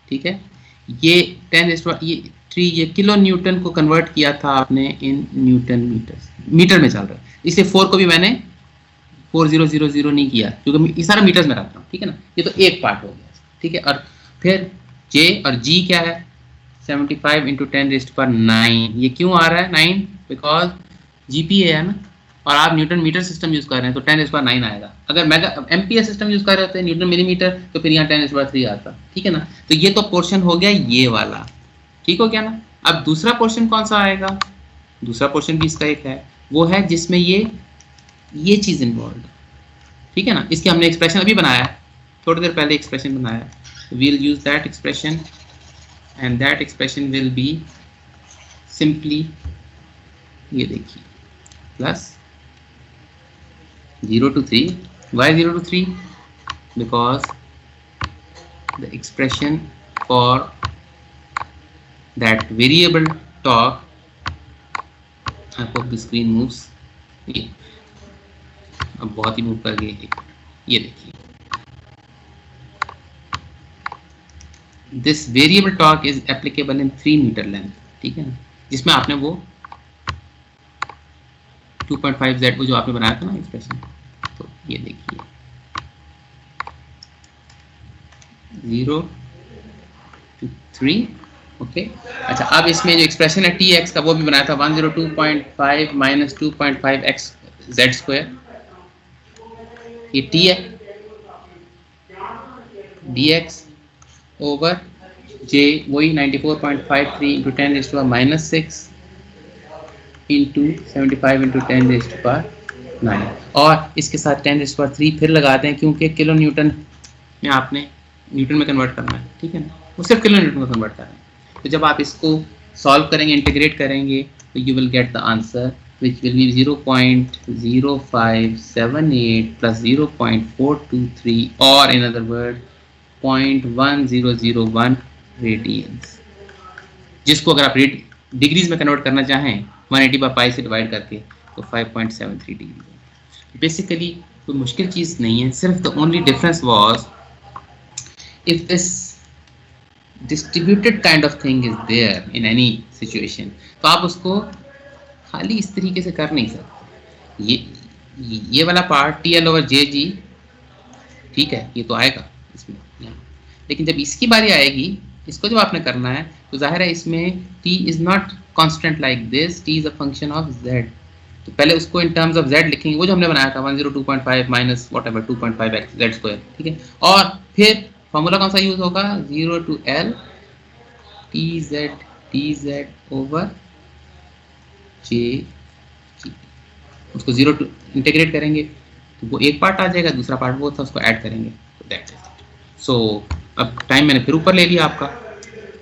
Speaker 1: ठीक है। ये 10⁻³ ये किलो न्यूटन को कन्वर्ट किया था आपने इन न्यूटन मीटर में चल रहा है, इसे 4 को भी मैंने 4000 नहीं किया क्योंकि ये सारा मीटर्स में रखता हूँ, ठीक है ना। ये तो एक पार्ट हो गया, ठीक है। और फिर J और G क्या है 75 इंटू 10⁻⁹, ये क्यों आ रहा है 9, बिकॉज GPA है ना, और आप न्यूटन मीटर सिस्टम यूज कर रहे हैं तो 10⁻⁹ आएगा। अगर मेगा एम्पियर सिस्टम यूज कर रहे होते हैं न्यूटन मिलीमीटर तो फिर यहाँ 10⁻³ आता, ठीक है ना। तो ये तो पोर्शन हो गया ये वाला, ठीक हो गया ना। अब दूसरा पोर्शन कौन सा आएगा, दूसरा पोर्शन भी इसका एक है, वो है जिसमें ये चीज इन्वॉल्व, ठीक है ना। इसकी हमने एक्सप्रेशन अभी बनाया है, थोड़ी देर पहले एक्सप्रेशन बनाया, we'll use that expression and that expression will be simply ये देखिए plus 0 to 3. Why 0 to 3? Because the expression for that variable torque, I hope the screen moves, ये अब बहुत ही मूव कर गई, ये देखिए this variable torque is applicable in 3 metre length, ठीक है ना, जिसमें आपने वो 2.5z वो जो आपने बनाया था ना एक्सप्रेशन, तो ये देखिए 0 to 3, ओके। अच्छा अब इसमें जो एक्सप्रेशन है tx का वो भी बनाया था 102.5 minus 2.5x z², ये t है, dx ओवर j वही 94.53 इंटू 10⁻⁻6 इंटू 75 इंटू 10⁻⁹, और इसके साथ 10⁻³ फिर लगाते हैं क्योंकि किलो न्यूटन में आपने न्यूटन में कन्वर्ट करना है, ठीक है ना, वो सिर्फ किलो न्यूटन में कन्वर्ट करना है। तो जब आप इसको सॉल्व करेंगे, इंटीग्रेट करेंगे, तो you will get the answer which will be 0.0578 plus 0.423 or in other word 0.1001 radiance, जिसको अगर आप डिग्रीज में कन्वर्ट करना चाहें 180/π से डिवाइड करके तो 5.73 डिग्री। बेसिकली कोई मुश्किल चीज़ नहीं है, सिर्फ the only difference was if this distributed kind of thing is there in any situation, तो आप उसको खाली इस तरीके से कर नहीं सकते। ये वाला पार्ट TL over JG ठीक है, ये तो आएगा इसमें, लेकिन जब इसकी बारी आएगी, इसको जब आपने करना है तो जाहिर है इसमें t is not constant like this, t is a function of z। तो पहले उसको इन टर्म्स ऑफ z लिखेंगे, वो जो हमने बनाया था 102.5 माइनस व्हाटएवर 2.5 z स्क्वायर, ठीक है। और फिर फॉर्मूला कौन सा यूज होगा, 0 to L dz over j, उसको 0 to इंटीग्रेट करेंगे तो वो एक पार्ट आ जाएगा, दूसरा पार्ट वो था उसको ऐड करेंगे, तो दैट्स इट। सो अब टाइम मैंने फिर ऊपर ले लिया आपका।